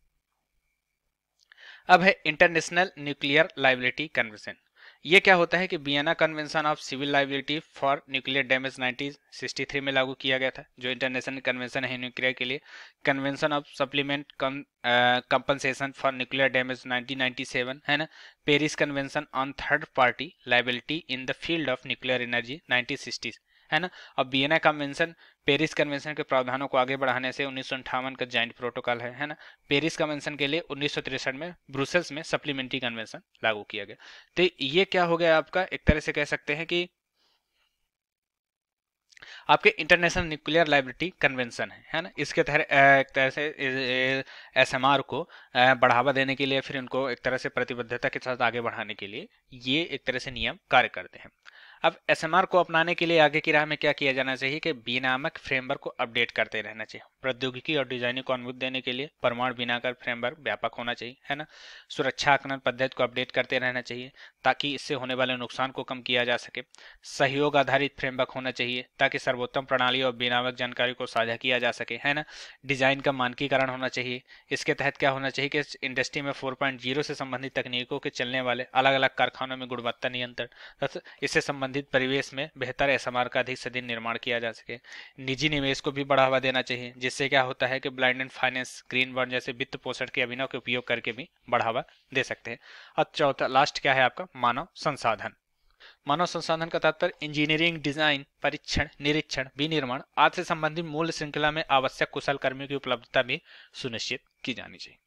Speaker 1: अब है इंटरनेशनल न्यूक्लियर लायबिलिटी कन्वेंशन। ये क्या होता है कि Vienna convention of civil liability for nuclear damage 1963 में लागू किया गया था, जो इंटरनेशनल कन्वेंशन है न्यूक्लियर के लिए। Convention of supplement compensation for nuclear damage 1997 है ना। Paris convention on third party liability in the field of nuclear energy 1960 है ना। और वियना कन्वेंशन पेरिस कन्वेंशन के प्रावधानों को आगे बढ़ाने से 1958 का जॉइंट प्रोटोकॉल है ना। पेरिस कन्वेंशन के लिए 1963 में ब्रुसेल्स में सप्लीमेंट्री कन्वेंशन लागू किया गया। तो ये क्या हो गया आपका, एक तरह से कह सकते हैं कि आपके इंटरनेशनल न्यूक्लियर लायबिलिटी कन्वेंशन है ना। इसके तहत एक तरह से एसएमआर को बढ़ावा देने के लिए, फिर इनको एक तरह से प्रतिबद्धता के साथ आगे बढ़ाने के लिए ये एक तरह से नियम कार्य करते हैं। अब एसएमआर को अपनाने के लिए आगे की राह में क्या किया जाना चाहिए कि विनियामक फ्रेमवर्क को अपडेट करते रहना चाहिए। प्रौद्योगिकी और डिजाइनिंग को अनुमति देने के लिए परमाणु विनाकर फ्रेमवर्क व्यापक होना चाहिए, है ना। सुरक्षा आकलन पद्धति को अपडेट करते रहना चाहिए ताकि इससे होने वाले नुकसान को कम किया जा सके। सहयोग आधारित फ्रेमवर्क होना चाहिए ताकि सर्वोत्तम प्रणाली और विनियामक जानकारी को साझा किया जा सके, है ना। डिजाइन का मानकीकरण होना चाहिए। इसके तहत क्या होना चाहिए कि इंडस्ट्री में 4.0 से संबंधित तकनीकों के चलने वाले अलग अलग कारखानों में गुणवत्ता नियंत्रण तथा इससे संबंधित परिवेश में बेहतर एसएमआर का अधिक से अधिक निर्माण किया जा सके। निजी निवेश को भी बढ़ावा देना चाहिए, जिससे क्या होता है कि blind and finance, green bond जैसे वित्त पोषण के अभिनव के उपयोग करके भी बढ़ावा दे सकते हैं। और चौथा लास्ट क्या है आपका, मानव संसाधन। मानव संसाधन का तात्पर्य इंजीनियरिंग, डिजाइन, परीक्षण, निरीक्षण, विनिर्माण आदि से संबंधित मूल श्रृंखला में आवश्यक कुशल कर्मियों की उपलब्धता भी सुनिश्चित की जानी चाहिए।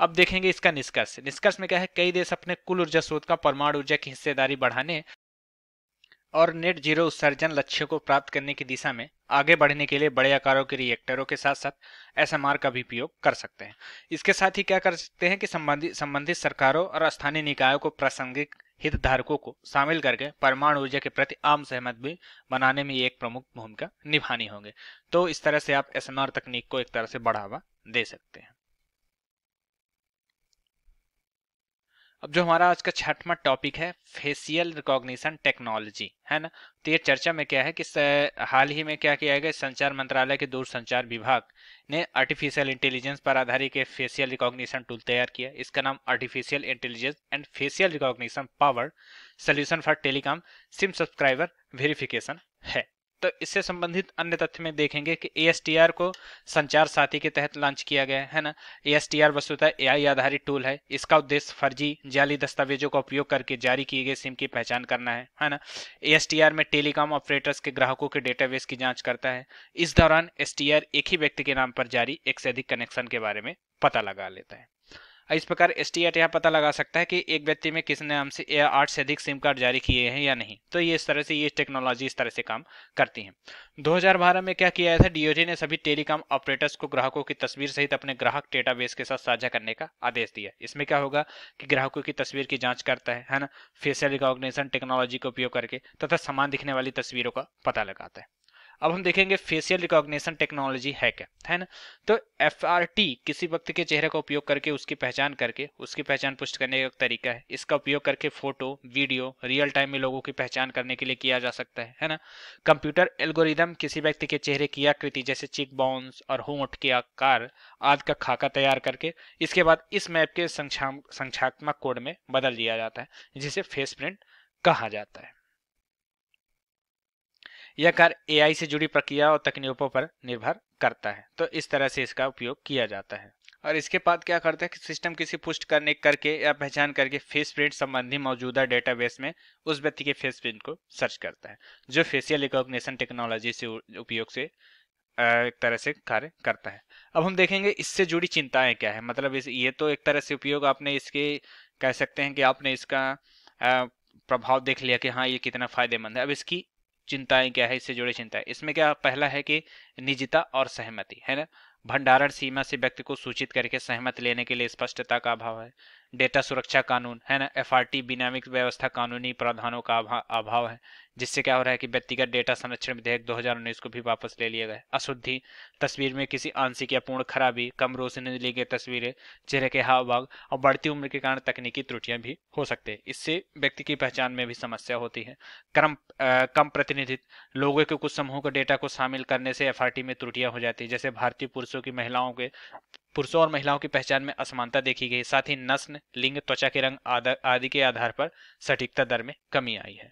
Speaker 1: अब देखेंगे इसका निष्कर्ष। निष्कर्ष में क्या है, कई देश अपने कुल ऊर्जा स्रोत का परमाणु ऊर्जा की हिस्सेदारी बढ़ाने और नेट जीरो उत्सर्जन लक्ष्यों को प्राप्त करने की दिशा में आगे बढ़ने के लिए बड़े आकारों के रिएक्टरों के साथ साथ एसएमआर का भी उपयोग कर सकते हैं। इसके साथ ही क्या कर सकते हैं कि संबंधित सरकारों और स्थानीय निकायों को प्रासंगिक हितधारकों को शामिल करके परमाणु ऊर्जा के प्रति आम सहमत भी बनाने में एक प्रमुख भूमिका निभानी होंगे। तो इस तरह से आप एसएमआर तकनीक को एक तरह से बढ़ावा दे सकते हैं। अब जो हमारा आज का छठवां टॉपिक है, फेशियल रिकॉग्निशन टेक्नोलॉजी, है ना। तो ये चर्चा में क्या है कि हाल ही में क्या किया गया, संचार मंत्रालय के दूरसंचार विभाग ने आर्टिफिशियल इंटेलिजेंस पर आधारित एक फेशियल रिकॉग्निशन टूल तैयार किया। इसका नाम artificial intelligence and facial recognition powered solution for telecom SIM subscriber verification है। तो इससे संबंधित अन्य तथ्य में देखेंगे कि एएसटीआर को संचार साथी के तहत लॉन्च किया गया है ना। एएसटीआर वस्तुतः एआई आधारित टूल है। इसका उद्देश्य फर्जी जाली दस्तावेजों का उपयोग करके जारी किए गए सिम की पहचान करना है ना। एएसटीआर में टेलीकॉम ऑपरेटर्स के ग्राहकों के डेटाबेस की जांच करता है। इस दौरान एसटीआर एक ही व्यक्ति के नाम पर जारी एक से अधिक कनेक्शन के बारे में पता लगा लेता है। इस प्रकार एसटीआर यह पता लगा सकता है कि एक व्यक्ति में किस नाम से 8 से अधिक सिम कार्ड जारी किए हैं या नहीं। तो ये इस तरह से ये टेक्नोलॉजी इस तरह से काम करती है। 2012 में क्या किया था, डीओजी ने सभी टेलीकॉम ऑपरेटर्स को ग्राहकों की तस्वीर सहित अपने ग्राहक डेटाबेस के साथ साझा करने का आदेश दिया। इसमें क्या होगा कि ग्राहकों की तस्वीर की जांच करता है ना, फेशियल रिकॉग्निशन टेक्नोलॉजी का उपयोग करके, तथा समान दिखने वाली तस्वीरों का पता लगाता है। अब हम देखेंगे फेशियल रिकॉग्निशन टेक्नोलॉजी है क्या, है ना। तो एफआरटी किसी व्यक्ति के चेहरे का उपयोग करके उसकी पहचान पुष्ट करने का एक तरीका है। इसका उपयोग करके फोटो, वीडियो रियल टाइम में लोगों की पहचान करने के लिए किया जा सकता है ना। कंप्यूटर एल्गोरिदम किसी व्यक्ति के चेहरे की आकृति जैसे चिक बाउंस और होंठ के आकार आदि का खाका तैयार करके इसके बाद इस मैप के संख्यात्मक कोड में बदल दिया जाता है, जिसे फेस प्रिंट कहा जाता है। यह कार्य एआई से जुड़ी प्रक्रिया और तकनीकों पर निर्भर करता है। तो इस तरह से इसका उपयोग किया जाता है। और इसके बाद क्या करता है कि सिस्टम किसी पुष्ट करके या पहचान करके फेस प्रिंट संबंधी मौजूदा डेटाबेस में उस व्यक्ति के फेस प्रिंट को सर्च करता है, जो फेशियल रिकॉग्निशन टेक्नोलॉजी से उपयोग से एक तरह से कार्य करता है। अब हम देखेंगे इससे जुड़ी चिंताएं क्या है। मतलब ये तो एक तरह से उपयोग आपने इसके कह सकते हैं कि आपने इसका प्रभाव देख लिया कि हाँ ये कितना फायदेमंद है। अब इसकी चिंताएं क्या है, इससे जुड़ी चिंताएं, इसमें क्या पहला है कि निजता और सहमति, है ना। भंडारण सीमा से व्यक्ति को सूचित करके सहमत लेने के लिए स्पष्टता का अभाव है। डेटा सुरक्षा कानून, है ना, एफआरटी विनियामक व्यवस्था कानूनी प्रावधानों का अभाव है, जिससे क्या हो रहा है कि व्यक्तिगत डेटा संरक्षण विधेयक 2019 को भी वापस ले लिया गया। अशुद्धि, तस्वीर में किसी आंशिक या पूर्ण खराबी, कम रोशनी ली गई तस्वीरें, चेहरे के हाव भाव और बढ़ती उम्र के कारण तकनीकी त्रुटियां भी हो सकते हैं। इससे व्यक्ति की पहचान में भी समस्या होती है। कम प्रतिनिधित्व, लोगों के कुछ समूहों को डेटा को शामिल करने से एफआरटी में त्रुटियां हो जाती है। जैसे भारतीय पुरुषों और महिलाओं की पहचान में असमानता देखी गई। साथ ही नस्ल, लिंग, त्वचा के रंग आदि के आधार पर सटीकता दर में कमी आई है।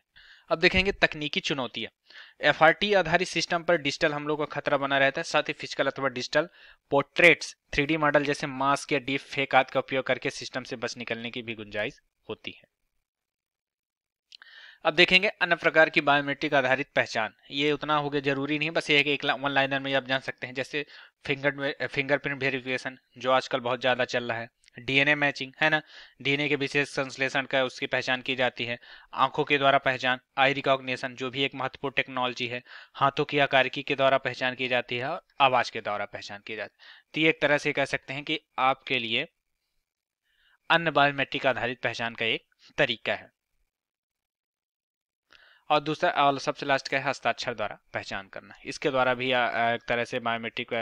Speaker 1: अब देखेंगे तकनीकी चुनौतियां। एफआरटी आधारित सिस्टम पर डिजिटल हमलों का खतरा बना रहता है। साथ ही फिजिकल अथवा डिजिटल पोर्ट्रेट्स, 3D मॉडल जैसे मास्क या डीप फेक आदि का उपयोग करके सिस्टम से बच निकलने की भी गुंजाइश होती है। अब देखेंगे अन्य प्रकार की बायोमेट्रिक आधारित पहचान। ये उतना हो गया जरूरी नहीं, बस ये है कि एक वन लाइनर में आप जान सकते हैं। जैसे फिंगरप्रिंट वेरिफिकेशन जो आजकल बहुत ज्यादा चल रहा है। डीएनए मैचिंग, है ना, डीएनए के विशेष संश्लेषण का उसकी पहचान की जाती है। आंखों के द्वारा पहचान, आई रिकॉग्निशन, जो भी एक महत्वपूर्ण टेक्नोलॉजी है। हाथों की आकारिकी के द्वारा पहचान की जाती है और आवाज के द्वारा पहचान की जाती है। तो ये एक तरह से कह सकते हैं कि आपके लिए अन्य बायोमेट्रिक आधारित पहचान का एक तरीका है। और दूसरा और सबसे लास्ट का है हस्ताक्षर द्वारा पहचान करना। इसके द्वारा भी एक तरह से बायोमेट्रिक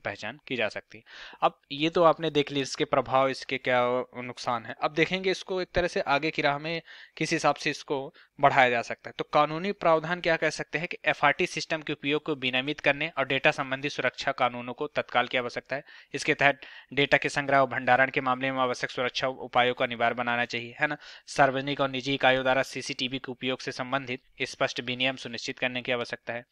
Speaker 1: पहचान की जा सकती है। अब ये तो आपने देख ली इसके प्रभाव, इसके क्या नुकसान है। अब देखेंगे इसको एक तरह से आगे की राह में किस हिसाब से इसको बढ़ाया जा सकता है। तो कानूनी प्रावधान क्या कह सकते हैं कि एफआरटी सिस्टम के उपयोग को विनियमित करने और डेटा संबंधी सुरक्षा कानूनों को तत्काल की आवश्यकता है। इसके तहत डेटा के संग्रह और भंडारण के मामले में आवश्यक सुरक्षा उपायों का अनिवार्य बनाना चाहिए, है ना। सार्वजनिक और निजी इकाइयों द्वारा सीसीटीवी के उपयोग से संबंधित स्पष्ट विनियम सुनिश्चित करने की आवश्यकता है।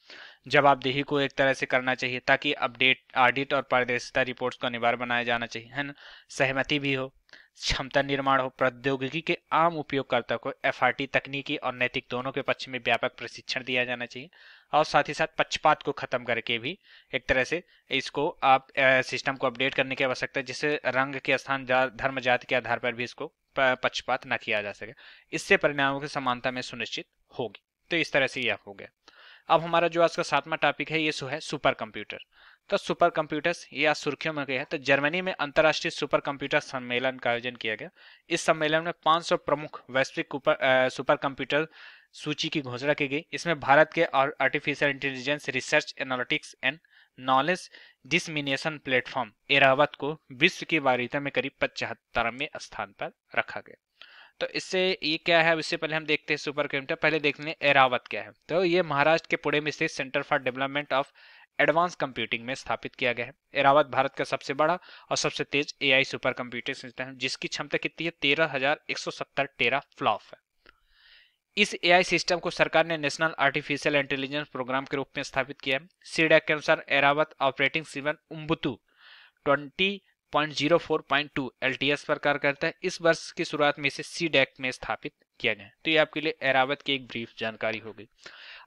Speaker 1: जवाबदेही को एक तरह से करना चाहिए ताकि ऑडिट और पारदर्शिता रिपोर्ट्स को अनिवार्य बनाया जाना चाहिए, है ना। सहमति भी हो, क्षमता निर्माण हो, प्रौद्योगिकी के आम उपयोगकर्ता को एफआरटी तकनीकी और नैतिक दोनों के पक्ष में व्यापक प्रशिक्षण दिया जाना चाहिए। और साथ ही साथ पक्षपात को खत्म करके भी एक तरह से इसको आप सिस्टम को अपडेट करने की आवश्यकता है, जिससे रंग के स्थान धर्म जाति के आधार पर भी इसको पक्षपात न किया जा सके। इससे परिणामों की समानता में सुनिश्चित होगी। तो इस तरह से यह हो गया। अब हमारा जो आज का 7वां टॉपिक है ये है सुपर कंप्यूटर। तो सुपर कंप्यूटर्स ये आज सुर्खियों में गया है। तो जर्मनी में अंतर्राष्ट्रीय सुपर कंप्यूटर सम्मेलन का आयोजन किया गया। इस सम्मेलन में 500 प्रमुख वैश्विक सुपर कंप्यूटर सूची की घोषणा की गई। इसमें भारत के artificial intelligence research analytics and knowledge dissemination platform Airavat को विश्व की वरीयता में करीब 75वें स्थान पर रखा गया। तो इससे ये क्या है, इससे पहले हम देखते हैं सुपर कंप्यूटर। पहले देख लें एरावत क्या है। तो ये महाराष्ट्र के पुणे में स्थित centre for development of advance computing में स्थापित किया गया है। एरावत भारत का सबसे बड़ा और सबसे तेज एआई सुपर कंप्यूटर सिस्टम है, जिसकी क्षमता कितनी है 13,170 टेरा फ्लॉप है। इस एआई सिस्टम को सरकार ने नेशनल आर्टिफिशियल इंटेलिजेंस प्रोग्राम के रूप में स्थापित किया है। सीडैक के अनुसार Airavat operating system Ubuntu 20.04.2 LTS पर कार्य करता है। इस वर्ष की शुरुआत में इसे सीडैक में स्थापित किया गया है। तो ये आपके लिए एरावत की एक ब्रीफ जानकारी हो गई।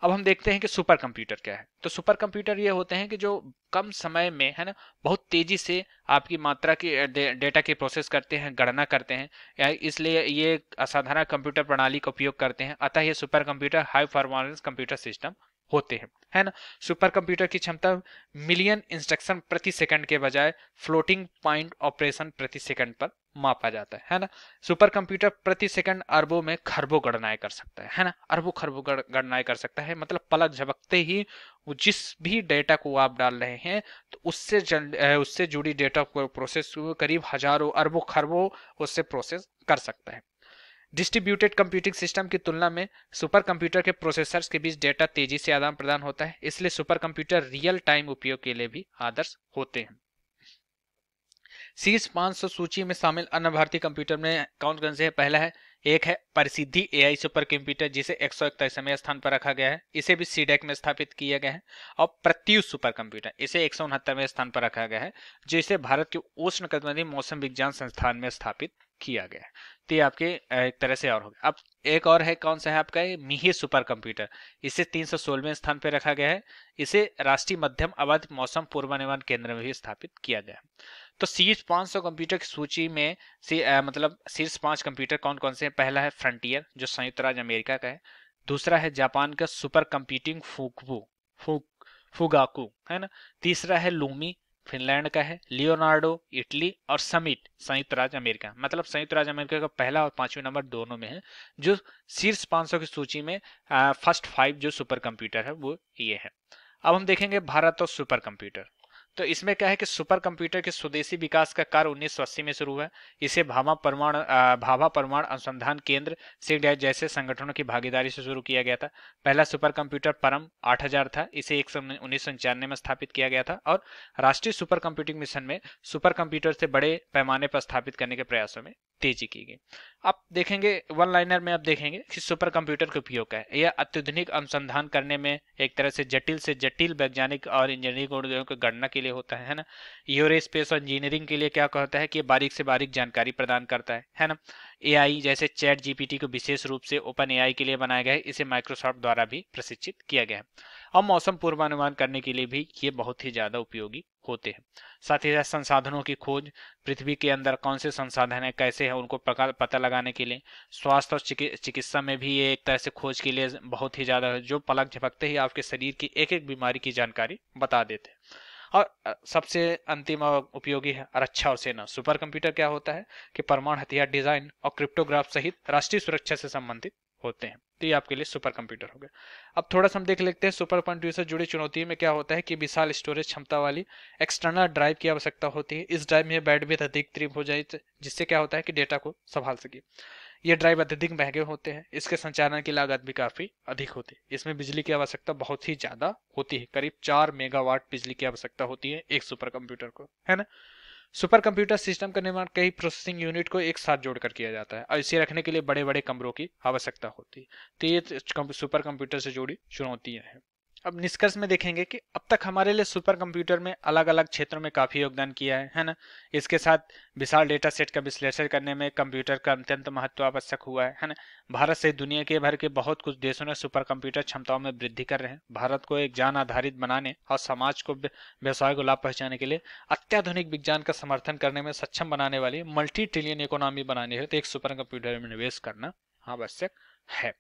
Speaker 1: अब हम देखते हैं कि सुपर कंप्यूटर क्या है। तो सुपर कंप्यूटर ये होते हैं कि जो कम समय में है ना बहुत तेजी से आपकी मात्रा की डेटा की प्रोसेस करते हैं, गणना करते हैं, इसलिए ये असाधारण कंप्यूटर प्रणाली का उपयोग करते हैं। अतः ये super computer high performance computer system होते हैं, है ना। सुपर कंप्यूटर की क्षमता मिलियन इंस्ट्रक्शन प्रति सेकंड के बजाय फ्लोटिंग पॉइंट ऑपरेशन प्रति सेकंड पर मापा जाता है ना। सुपर कंप्यूटर प्रति सेकंड अरबों में खरबों गणनाएं कर सकता है ना। अरबों खरबों गणनाएं कर सकता है, मतलब पलक झपकते ही वो जिस भी डेटा को आप डाल रहे हैं तो उससे जुड़ी डेटा को प्रोसेस करीब हजारों अरबों खरबों उससे प्रोसेस कर सकता है। डिस्ट्रीब्यूटेड कंप्यूटिंग सिस्टम की तुलना में सुपर कंप्यूटर के प्रोसेसर्स के बीच डेटा तेजी से आदान प्रदान होता है, इसलिए सुपर कंप्यूटर रियल टाइम उपयोग के लिए भी आदर्श होते हैं। शीर्ष 500 सूची में शामिल अन्य भारतीय कंप्यूटर में कौन कौन से है? पहला है, एक है परिसिद्धि एआई सुपर कंप्यूटर, जिसे 141वें स्थान पर रखा गया है। इसे भी सीडैक में स्थापित किया गया है। और प्रत्युष सुपर कंप्यूटर, इसे 169वें स्थान पर रखा गया है, जो इसे भारत के उष्णकटिबंधीय मौसम विज्ञान संस्थान में स्थापित किया गया है। तो ये आपके एक तरह से और हो गया। अब एक और है, कौन सा है आपका? मिहिर सुपर कंप्यूटर, इसे 316वें स्थान पर रखा गया है। इसे राष्ट्रीय मध्यम अवधि मौसम पूर्वानुमान केंद्र में भी स्थापित किया गया है। तो शीर्ष 500 कंप्यूटर की सूची में मतलब शीर्ष 5 कंप्यूटर कौन कौन से हैं? पहला है फ्रंटियर, जो संयुक्त राज्य अमेरिका का है। दूसरा है जापान का सुपर कंप्यूटिंग फुगाकू, है ना। तीसरा है लूमी, फिनलैंड का है। लियोनार्डो इटली, और समिट संयुक्त राज्य अमेरिका। मतलब संयुक्त राज्य अमेरिका का पहला और 5वें नंबर दोनों में है। जो शीर्ष 500 की सूची में फर्स्ट 5 जो सुपर कंप्यूटर है वो ये है। अब हम देखेंगे भारत और सुपर कंप्यूटर। तो इसमें क्या है कि सुपर कंप्यूटर के स्वदेशी विकास का कार्य 1980 में शुरू हुआ। इसे भाभा परमाणु अनुसंधान केंद्र सीडैक जैसे संगठनों की भागीदारी से शुरू किया गया था। पहला सुपर कंप्यूटर परम 8000 था, इसे 1991 में स्थापित किया गया था। और राष्ट्रीय सुपर कंप्यूटिंग मिशन में सुपर कंप्यूटर से बड़े पैमाने पर स्थापित करने के प्रयासों में तेजी की गई। अब देखेंगे वन लाइनर में, अब देखेंगे कि सुपर कंप्यूटर का उपयोग क्या है। यह अत्याधुनिक अनुसंधान करने में एक तरह से जटिल वैज्ञानिक और इंजीनियरिंग की गणना के लिए होता है ना। एरोस्पेस और इंजीनियरिंग के लिए क्या कहता है कि बारीक से बारीक जानकारी प्रदान करता है ना। एआई जैसे चैट जीपीटी को विशेष रूप से ओपन एआई के लिए बनाया गया है। इसे माइक्रोसॉफ्ट द्वारा भी प्रशिक्षित किया गया है। और मौसम पूर्वानुमान करने के लिए भी ये बहुत ही ज्यादा उपयोगी होते हैं। साथ ही साथ संसाधनों की खोज, पृथ्वी के अंदर कौन से संसाधन है, कैसे है, उनको पता लगाने के लिए। स्वास्थ्य और चिकित्सा में भी ये एक तरह से खोज के लिए बहुत ही ज्यादा, जो पलक झपकते ही आपके शरीर की एक एक बीमारी की जानकारी बता देते हैं। और सबसे अंतिम और उपयोगी है रक्षा और सेना। सुपर कंप्यूटर क्या होता है कि परमाणु हथियार डिजाइन और क्रिप्टोग्राफ सहित राष्ट्रीय सुरक्षा से संबंधित होते हैं। तो ये आपके लिए सुपर कंप्यूटर हो गया। अब थोड़ा सा हम देख लेते हैं सुपर कंप्यूटर से जुड़ी चुनौती में क्या होता है कि विशाल स्टोरेज क्षमता वाली एक्सटर्नल ड्राइव की आवश्यकता होती है। इस ड्राइव में बैंडविड्थ अधिक तीव्र हो जाए, जिससे क्या होता है कि डेटा को संभाल सके। ये ड्राइव अत्यधिक महंगे होते हैं, इसके संचालन की लागत भी काफी अधिक होती है। इसमें बिजली की आवश्यकता बहुत ही ज्यादा होती है, करीब 4 मेगावाट बिजली की आवश्यकता होती है एक सुपर कंप्यूटर को, है ना। सुपर कंप्यूटर सिस्टम का निर्माण कई प्रोसेसिंग यूनिट को एक साथ जोड़कर किया जाता है और इसे रखने के लिए बड़े बड़े कमरों की आवश्यकता होती है। तो ये सुपर कंप्यूटर से जुड़ी चुनौतियां हैं। अब निष्कर्ष में देखेंगे कि अब तक हमारे लिए सुपर कंप्यूटर में अलग अलग क्षेत्रों में काफी योगदान किया है ना। इसके साथ विशाल डेटा सेट का विश्लेषण करने में कंप्यूटर का अत्यंत महत्व आवश्यक हुआ है ना। भारत से दुनिया के भर के बहुत कुछ देशों ने सुपर कंप्यूटर क्षमताओं में वृद्धि कर रहे हैं। भारत को एक जान आधारित बनाने और समाज को व्यवसाय को लाभ पहुंचाने के लिए अत्याधुनिक विज्ञान का समर्थन करने में सक्षम बनाने वाली मल्टी ट्रिलियन इकोनॉमी बनानी है तो एक सुपर कंप्यूटर में निवेश करना आवश्यक है।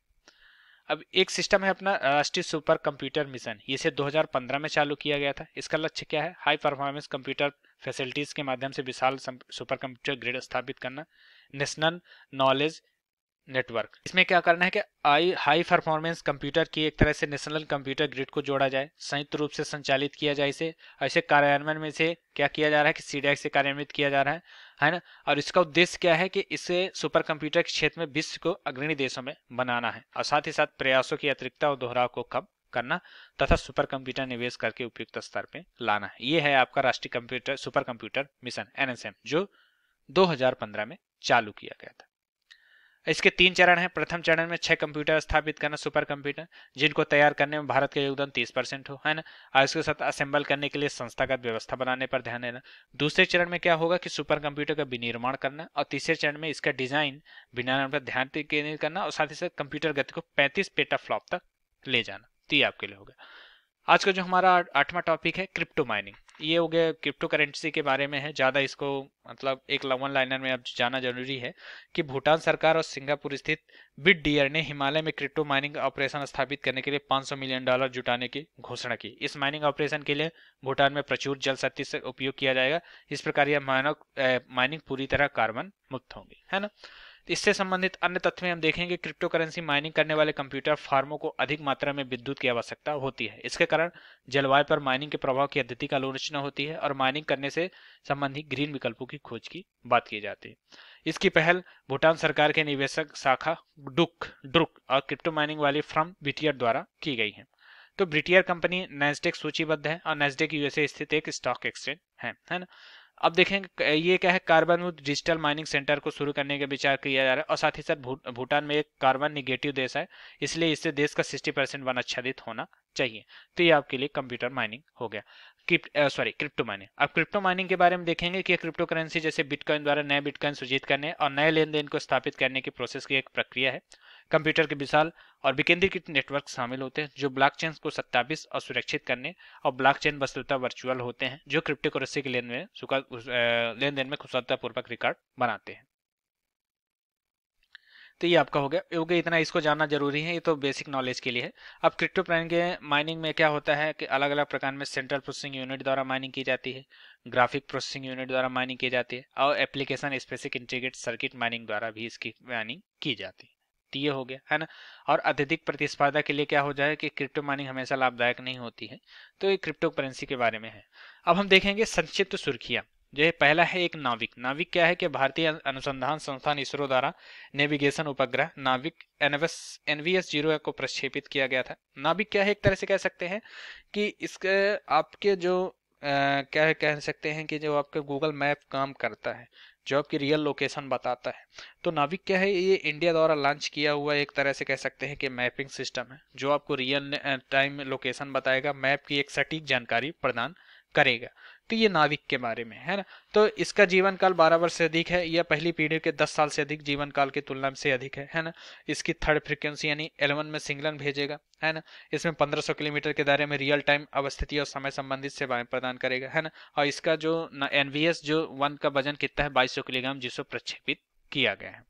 Speaker 1: अब एक सिस्टम है अपना राष्ट्रीय सुपर कंप्यूटर मिशन, इसे 2015 में चालू किया गया था। इसका लक्ष्य क्या है? हाई परफॉर्मेंस कंप्यूटर फैसिलिटीज के माध्यम से विशाल सुपर कंप्यूटर ग्रिड स्थापित करना, नेशनल नॉलेज नेटवर्क। इसमें क्या करना है कि हाई परफॉर्मेंस कंप्यूटर की एक तरह से नेशनल कंप्यूटर ग्रिड को जोड़ा जाए, संयुक्त रूप से संचालित किया जाए। इसे ऐसे कार्यान्वयन में से क्या किया जा रहा है कि सीडीएक्स से कार्यान्वित किया जा रहा है ना। और इसका उद्देश्य क्या है कि इसे सुपर कंप्यूटर के क्षेत्र में विश्व को अग्रणी देशों में बनाना है और साथ ही साथ प्रयासों की अतिरिक्ता और दोहराव को कम करना तथा सुपर कंप्यूटर निवेश करके उपयुक्त स्तर पे लाना है। ये है आपका राष्ट्रीय सुपर कंप्यूटर मिशन एनएसएम, जो 2015 में चालू किया गया था। इसके 3 चरण हैं। प्रथम चरण में 6 कंप्यूटर स्थापित करना, सुपर कंप्यूटर, जिनको तैयार करने में भारत का योगदान 30% हो, है ना। और इसके साथ असेंबल करने के लिए संस्थागत व्यवस्था बनाने पर ध्यान देना। दूसरे चरण में क्या होगा कि सुपर कंप्यूटर का विनिर्माण करना और तीसरे चरण में इसका डिजाइन विनिर्माण पर ध्यान केंद्रित करना और साथ ही साथ कंप्यूटर गति को 35 पेटाफ्लॉप तक ले जाना। तो ये आपके लिए होगा। आज का जो हमारा 8वां टॉपिक है क्रिप्टो माइनिंग। ये हो गया क्रिप्टो करेंसी के बारे में है। ज़्यादा इसको मतलब एक वन लाइनर में अब जाना जरूरी है कि भूटान सरकार और सिंगापुर स्थित बिटडीयर ने हिमालय में क्रिप्टो माइनिंग ऑपरेशन स्थापित करने के लिए $500 मिलियन जुटाने की घोषणा की। इस माइनिंग ऑपरेशन के लिए भूटान में प्रचुर जल शक्ति से उपयोग किया जाएगा। इस प्रकार यह माइनिंग पूरी तरह कार्बन मुक्त होंगी, है ना। इससे संबंधित अन्य तथ्य में हम देखेंगे क्रिप्टो करेंसी माइनिंग करने वाले कंप्यूटर फार्मों को अधिक मात्रा में विद्युत की आवश्यकता होती है। इसके कारण जलवायु पर माइनिंग के प्रभाव की अत्यधिक आलोचना होती है और माइनिंग करने से संबंधित ग्रीन विकल्पों की खोज की बात की जाती है। इसकी पहल भूटान सरकार के निवेशक शाखा ड्रुक और क्रिप्टो माइनिंग वाली फर्म ब्रिटियर द्वारा की गई है। तो ब्रिटियर कंपनी नैस्डैक सूचीबद्ध है और नैस्डैक यूएसए स्थित एक स्टॉक एक्सचेंज है ना। अब देखेंगे ये क्या है, कार्बन मुक्त डिजिटल माइनिंग सेंटर को शुरू करने का विचार किया जा रहा है और साथ ही साथ भूटान में एक कार्बन निगेटिव देश है, इसलिए इससे देश का 60% वन आच्छादित होना चाहिए। तो ये आपके लिए कंप्यूटर माइनिंग हो गया, क्रिप्टो माइनिंग। अब क्रिप्टो माइनिंग के बारे में देखेंगे कि क्रिप्टो करेंसी जैसे बिटकॉइन द्वारा नए बिटकॉइन सृजित करने और नए लेन देन को स्थापित करने की प्रोसेस की एक प्रक्रिया है। कंप्यूटर के विशाल और विकेंद्रीकृत नेटवर्क शामिल होते हैं जो ब्लॉकचेन को सत्यापित और सुरक्षित करने और ब्लॉकचेन वस्तुतः वर्चुअल होते हैं जो क्रिप्टो करेंसी के लेन देन में कुशलतापूर्वक रिकॉर्ड बनाते हैं। तो ये आपका हो गया इतना, इसको जानना जरूरी है, ये तो बेसिक नॉलेज के लिए है। अब क्रिप्टो माइनिंग में क्या होता है कि अलग अलग प्रकार में सेंट्रल प्रोसेसिंग यूनिट द्वारा माइनिंग की जाती है, ग्राफिक प्रोसेसिंग यूनिट द्वारा माइनिंग की जाती है और application specific integrated circuit mining द्वारा भी इसकी माइनिंग की जाती है। ये हो गया, है ना। और अत्यधिक प्रतिस्पर्धा के लिए क्या हो जाए कि क्रिप्टो माइनिंग हमेशा लाभदायक नहीं होती है। तो ये क्रिप्टो करेंसी के बारे में है। अब हम देखेंगे संक्षिप्त सुर्खियां। जो है पहला है एक नाविक क्या है कि भारतीय अनुसंधान संस्थान इसरो द्वारा नेविगेशन उपग्रह नाविक NVS-0 को प्रक्षेपित किया गया था। नाविक क्या है, एक तरह से कह सकते हैं कि इसके आपके जो क्या है कह सकते हैं कि जो आपके गूगल मैप काम करता है, जो आपकी रियल लोकेशन बताता है। तो नाविक क्या है, ये इंडिया द्वारा लॉन्च किया हुआ एक तरह से कह सकते हैं कि मैपिंग सिस्टम है जो आपको रियल टाइम लोकेशन बताएगा, मैप की एक सटीक जानकारी प्रदान करेगा। तो ये नाविक के बारे में है ना। तो इसका जीवन काल 12 वर्ष से अधिक है। यह पहली पीढ़ी के 10 साल से अधिक जीवन काल की तुलना से अधिक है ना। इसकी थर्ड फ्रीक्वेंसी यानी L1 में सिग्नल भेजेगा, है ना। इसमें 1500 किलोमीटर के दायरे में रियल टाइम अवस्थिति और समय संबंधित सेवाएं प्रदान करेगा, है ना। और इसका जो NVS-1 का वजन कितना है 2200 किलोग्राम, जिसको प्रक्षेपित किया गया है।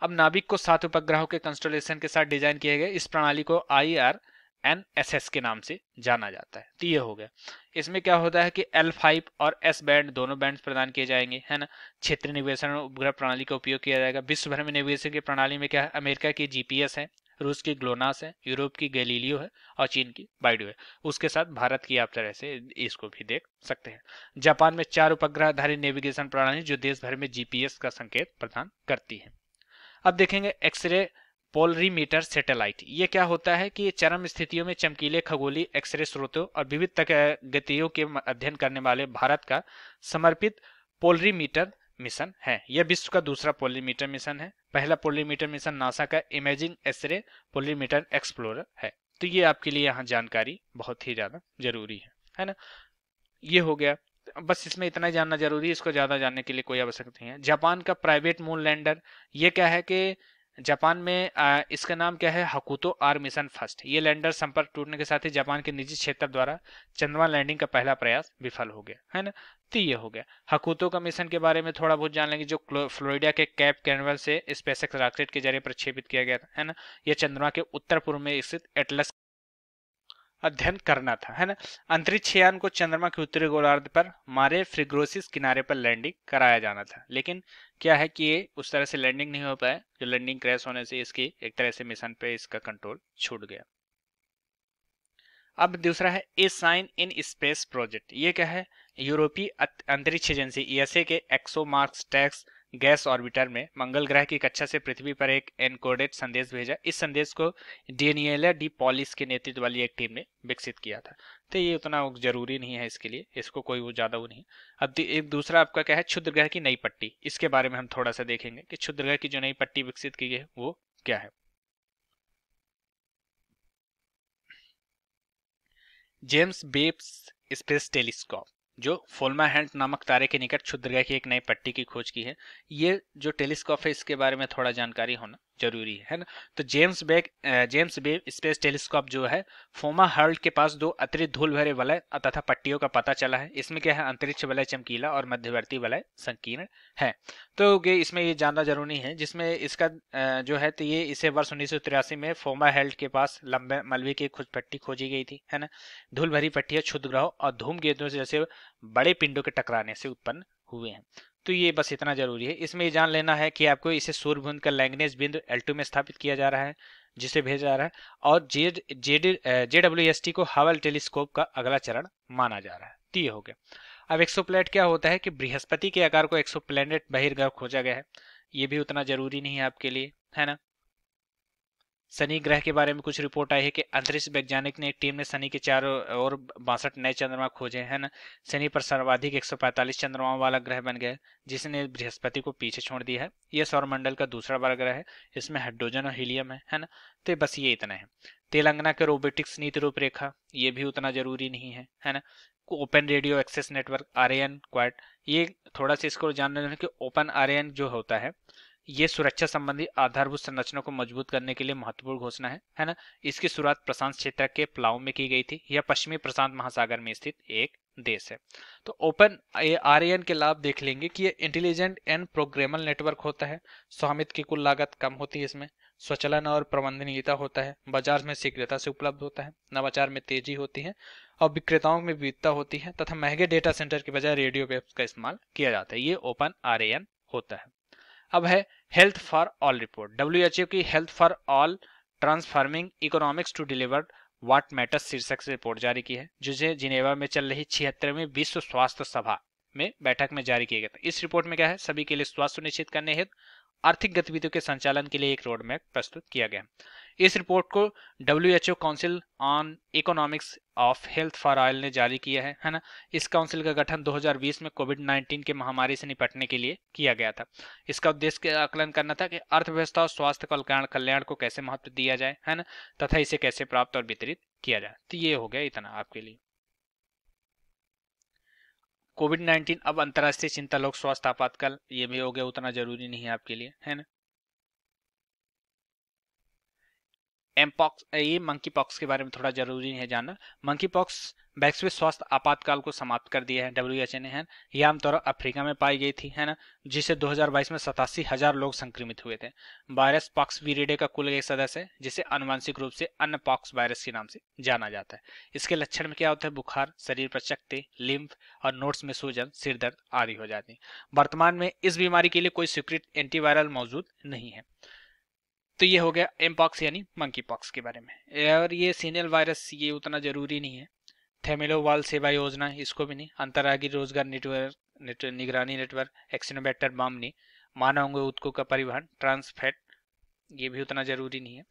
Speaker 1: अब नाविक को 7 उपग्रहों के कंस्टलेशन के साथ डिजाइन किया गया। इस प्रणाली को IRNSS के नाम से जाना जाता है। तो ये हो गया। इसमें क्या होता है कि L5 और S बैंड दोनों बैंड प्रदान किए जाएंगे, है ना। क्षेत्रीय नेविगेशन उपग्रह प्रणाली का उपयोग किया जाएगा। विश्व भर में नेविगेशन की प्रणाली में क्या है, अमेरिका की GPS है, रूस की ग्लोनास है, यूरोप की गैलीलियो है और चीन की बाइडो है। उसके साथ भारत की आप तरह से इसको भी देख सकते हैं। जापान में 4 उपग्रह आधारित नेविगेशन प्रणाली जो देश भर में GPS का संकेत प्रदान करती है। अब देखेंगे एक्सरे पोलरीमीटर सैटेलाइट। ये क्या होता है कि ये चरम स्थितियों में चमकीले खगोलीय एक्सरे स्रोतों और विविध गतियों के अध्ययन करने वाले भारत का समर्पित पोलरीमीटर मिशन है। यह विश्व का दूसरा पोलरीमीटर मिशन है। पहला पोलरीमीटर मिशन नासा का इमेजिंग एक्सरे पोलरीमीटर एक्सप्लोरर है। तो ये आपके लिए यहाँ जानकारी बहुत ही ज़्यादा जरूरी है ना। ये हो गया, बस इसमें इतना ही जानना जरूरी है, इसको ज़्यादा जानने के लिए कोई आवश्यकता नहीं है। जापान का प्राइवेट मून लैंडर, ये क्या है कि जापान में इसका नाम क्या है, हकुतो आर मिशन फर्स्ट। ये लैंडर संपर्क टूटने के साथ ही जापान के निजी क्षेत्र द्वारा चंद्रमा लैंडिंग का पहला प्रयास विफल हो गया, है ना। तो ये हो गया हकुतो का मिशन के बारे में थोड़ा बहुत जान लेंगे, जो फ्लोरिडा के कैप कैनवेल से स्पेसएक्स रॉकेट के जरिए प्रक्षेपित किया गया था, है ना। यह चंद्रमा के उत्तर पूर्व में स्थित एटलस अध्ययन करना था, है ना। अंतरिक्ष यान को चंद्रमा के उत्तरी गोलार्ध पर मारे फ्रिग्रोसिस किनारे पर लैंडिंग कराया जाना था, लेकिन क्या है कि ये उस तरह से लैंडिंग नहीं हो पाया, जो लैंडिंग क्रैश होने से इसकी एक तरह से मिशन पे इसका कंट्रोल छूट गया। अब दूसरा है ए साइन इन स्पेस प्रोजेक्ट। ये क्या है, यूरोपीय अंतरिक्ष एजेंसी ईएसए के एक्सोमार्स टैक्स गैस ऑर्बिटर में मंगल ग्रह की कक्षा से पृथ्वी पर एक एनकोडेड संदेश भेजा। इस संदेश को डेनियला डी पॉलिस के नेतृत्व वाली एक टीम ने विकसित किया था। तो ये उतना जरूरी नहीं है इसके लिए, इसको कोई वो ज्यादा वो नहीं। अब एक दूसरा आपका क्या है, क्षुद्र ग्रह की नई पट्टी। इसके बारे में हम थोड़ा सा देखेंगे कि क्षुद्र ग्रह की जो नई पट्टी विकसित की गई है वो क्या है। जेम्स वेब स्पेस टेलीस्कोप, जो फोल्माहैंड नामक तारे के निकट क्षुद्र ग्रह की एक नई पट्टी की खोज की है। ये जो टेलीस्कोप है इसके बारे में थोड़ा जानकारी होना जरूरी है ना। तो जेम्स वेब स्पेस टेलीस्कोप जो है फोमा हर्ल्ड के पास दो अतिरिक्त धूल भरे वलय तथा पट्टियों का पता चला है। इसमें क्या है, अंतरिक्ष वलय चमकीला और मध्यवर्ती वलय संकीर्ण है। तो इसमें ये जानना जरूरी है, जिसमें इसका जो है, तो ये इसे वर्ष 1983 में फोमा हर्ल्ड के पास लंबे मलबे की कुछ पट्टी खोजी गई थी, है ना। धूल भरी पट्टियां क्षुद्र ग्रहों और धूमकेतुओं जैसे बड़े पिंडों के टकराने से उत्पन्न हुए हैं। तो ये बस इतना जरूरी है। इसमें ये जान लेना है कि आपको इसे सूर्यभुज का लैंग्वेज बिंदु L2 में स्थापित किया जा रहा है, जिसे भेजा जा रहा है, और JWST को हबल टेलीस्कोप का अगला चरण माना जा रहा है। तो ये हो गया। अब एक्सोप्लैनेट क्या होता है कि बृहस्पति के आकार को एक्सोप्लैनेट बहिर्ग्रह खोजा गया है। ये भी उतना जरूरी नहीं है आपके लिए, है ना। शनि ग्रह के बारे में कुछ रिपोर्ट आई है कि अंतरिक्ष वैज्ञानिक ने एक टीम ने शनि के चारों ओर 62 नए चंद्रमा खोजे, है ना। शनि पर सर्वाधिक 145 चंद्रमाओं वाला ग्रह बन गया, जिसने बृहस्पति को पीछे छोड़ दिया है। यह सौरमंडल का दूसरा बड़ा ग्रह है, इसमें हाइड्रोजन और हीलियम है ना। तो बस ये इतना है। तेलंगाना के रोबोटिक्स नीति रूपरेखा, ये भी उतना जरूरी नहीं है ना। Open radio access network ARIAN quad, ये थोड़ा सा इसको जानना है कि ओपन ARIAN जो होता है, ये सुरक्षा संबंधी आधारभूत संरचना को मजबूत करने के लिए महत्वपूर्ण घोषणा है ना। इसकी शुरुआत प्रशांत क्षेत्र के पलाऊ में की गई थी। यह पश्चिमी प्रशांत महासागर में स्थित एक देश है। तो ओपन ARIAN के लाभ देख लेंगे कि ये इंटेलिजेंट एंड प्रोग्रामेबल नेटवर्क होता है। स्वामित्व की कुल लागत कम होती है, इसमें स्वचालन और प्रबंधनीयता होता है, बाजार में शीघ्रता से उपलब्ध होता है, नवाचार में तेजी होती है और विक्रेताओं में विविधता होती है, तथा महंगे डेटा सेंटर के बजाय रेडियो वेव्स का इस्तेमाल किया जाता है। ये ओपन ARIAN होता है। अब है health for all report. WHO की health for all transforming economics to deliver what matters शीर्षक से रिपोर्ट जारी की है, जिसे जिनेवा में चल रही 76वीं विश्व स्वास्थ्य सभा में बैठक में जारी किया गया था। इस रिपोर्ट में क्या है, सभी के लिए स्वास्थ्य सुनिश्चित करने हेतु आर्थिक गतिविधियों के संचालन के लिए एक रोड मैप प्रस्तुत किया गया। इस रिपोर्ट को WHO council on economics of health for all ने जारी किया है ना। इस काउंसिल का गठन 2020 में कोविड-19 के महामारी से निपटने के लिए किया गया था। इसका उद्देश्य आकलन करना था कि अर्थव्यवस्था और स्वास्थ्य कल्याण को कैसे महत्व दिया जाए, है ना, तथा इसे कैसे प्राप्त और वितरित किया जाए। तो ये हो गया इतना आपके लिए। कोविड-19 अब अंतर्राष्ट्रीय चिंता, लोक स्वास्थ्य आपातकाल, ये भी हो गया, उतना जरूरी नहीं है आपके लिए, है ना। एमपॉक्स, ये मंकी पॉक्स के बारे में थोड़ा जरूरी है जानना। मंकी पॉक्स वैश्विक स्वास्थ्य आपातकाल को समाप्त कर दिया है WHO ने, है। यह आमतौर पर अफ्रीका में पाई गई थी, है ना, जिसे 2022 में 87,000 लोग संक्रमित हुए थे। वायरस पॉक्स वीरिडे का कुल एक सदस्य है, जिसे आनुवंशिक रूप से अन्य पॉक्स वायरस के नाम से जाना जाता है। इसके लक्षण में क्या होता है, बुखार, शरीर पर चकत्ते, लिम्फ और नोड्स में सूजन, सिर दर्द आदि हो जाती है। वर्तमान में इस बीमारी के लिए कोई स्वीकृत एंटीवायरल मौजूद नहीं है। तो ये हो गया एमपॉक्स यानी मंकी पॉक्स के बारे में। और ये सीनियल वायरस, ये उतना जरूरी नहीं है। थेमिलोवाल सेवा योजना, इसको भी नहीं। अंतर्राज्यीय रोजगार निगरानी नेटवर्क, एक्सिनोबैक्टर बामनी, मानव उत्कों का परिवहन, ट्रांसफैट, ये भी उतना जरूरी नहीं है।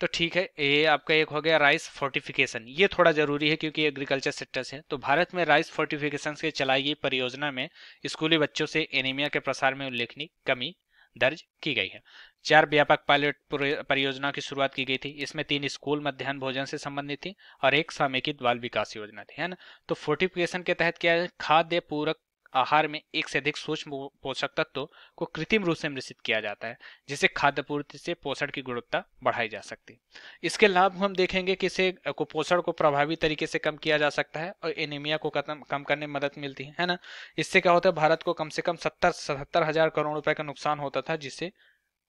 Speaker 1: तो ठीक है, ये आपका एक हो गया राइस फोर्टिफिकेशन। ये थोड़ा जरूरी है क्योंकि एग्रीकल्चर सेक्टर से है। तो भारत में राइस फोर्टिफिकेशन से चलाई गई परियोजना में स्कूली बच्चों से एनीमिया के प्रसार में उल्लेखनीय कमी दर्ज की गई है। 4 व्यापक पायलट परियोजनाओं की शुरुआत की गई थी। इसमें 3 स्कूल मध्याह्न भोजन से संबंधित थी और एक समेकित बाल विकास योजना थी, है ना। तो फोर्टिफिकेशन के तहत क्या है, खाद्य पूरक आहार में एक से अधिक सूक्ष्म पोषक तत्वों को कृत्रिम रूप से मिश्रित किया जाता है, जिससे खाद्य पूर्ति से पोषण की गुणवत्ता बढ़ाई जा सकती है। इसके लाभ हम देखेंगे कि इससे कुपोषण को प्रभावी तरीके से कम किया जा सकता है और एनीमिया को कम करने में मदद मिलती है ना। इससे क्या होता है, भारत को कम से कम 77 हजार करोड़ रुपए का नुकसान होता था, जिससे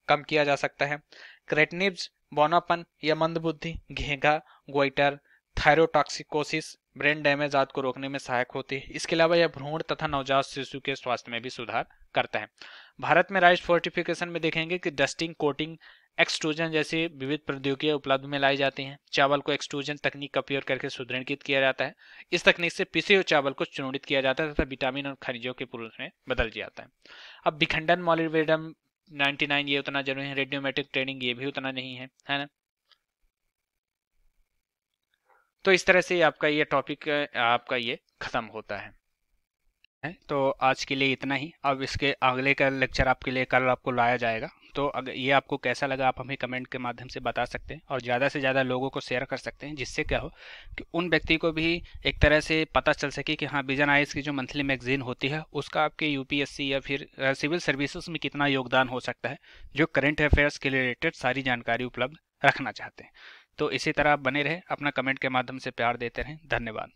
Speaker 1: कम किया जा सकता है। क्रेटनिव्स बौनापन या मंदबुद्धि, घेंघा, गोइटर, थायरोटॉक्सिकोसिस, ब्रेन डैमेज आदि को रोकने में सहायक होती है। इसके अलावा यह भ्रूण तथा नवजात शिशु के स्वास्थ्य में भी सुधार करता है। भारत में राइस फोर्टिफिकेशन में देखेंगे कि डस्टिंग, कोटिंग, एक्सट्रूजन जैसी विविध प्रौद्योगिकियां उपलब्ध में लाई जाती हैं। चावल को एक्सट्रूजन तकनीक का उपयोग करके सुदृढ़ीकृत किया जाता है। इस तकनीक से पिसे हुए चावल को चूर्णित किया जाता है तथा विटामिन और खनिजों के पूर्ण में बदल जाता है। अब विखंडन, मॉलिबेडम 99 ये उतना जरूरी है। रेडियोमेट्रिक ट्रेनिंग ये भी उतना नहीं है ना। तो इस तरह से आपका ये टॉपिक आपका ये खत्म होता है। तो आज के लिए इतना ही। अब इसके अगले का लेक्चर आपके लिए कल आपको लाया जाएगा। तो अगर ये आपको कैसा लगा आप हमें कमेंट के माध्यम से बता सकते हैं और ज़्यादा से ज़्यादा लोगों को शेयर कर सकते हैं, जिससे क्या हो कि उन व्यक्ति को भी एक तरह से पता चल सके कि हाँ, विजन आईएएस की जो मंथली मैगजीन होती है उसका आपके यूपीएससी या फिर सिविल सर्विसेज में कितना योगदान हो सकता है, जो करंट अफेयर्स के रिलेटेड सारी जानकारी उपलब्ध रखना चाहते हैं। तो इसी तरह आप बने रहे, अपना कमेंट के माध्यम से प्यार देते रहें। धन्यवाद।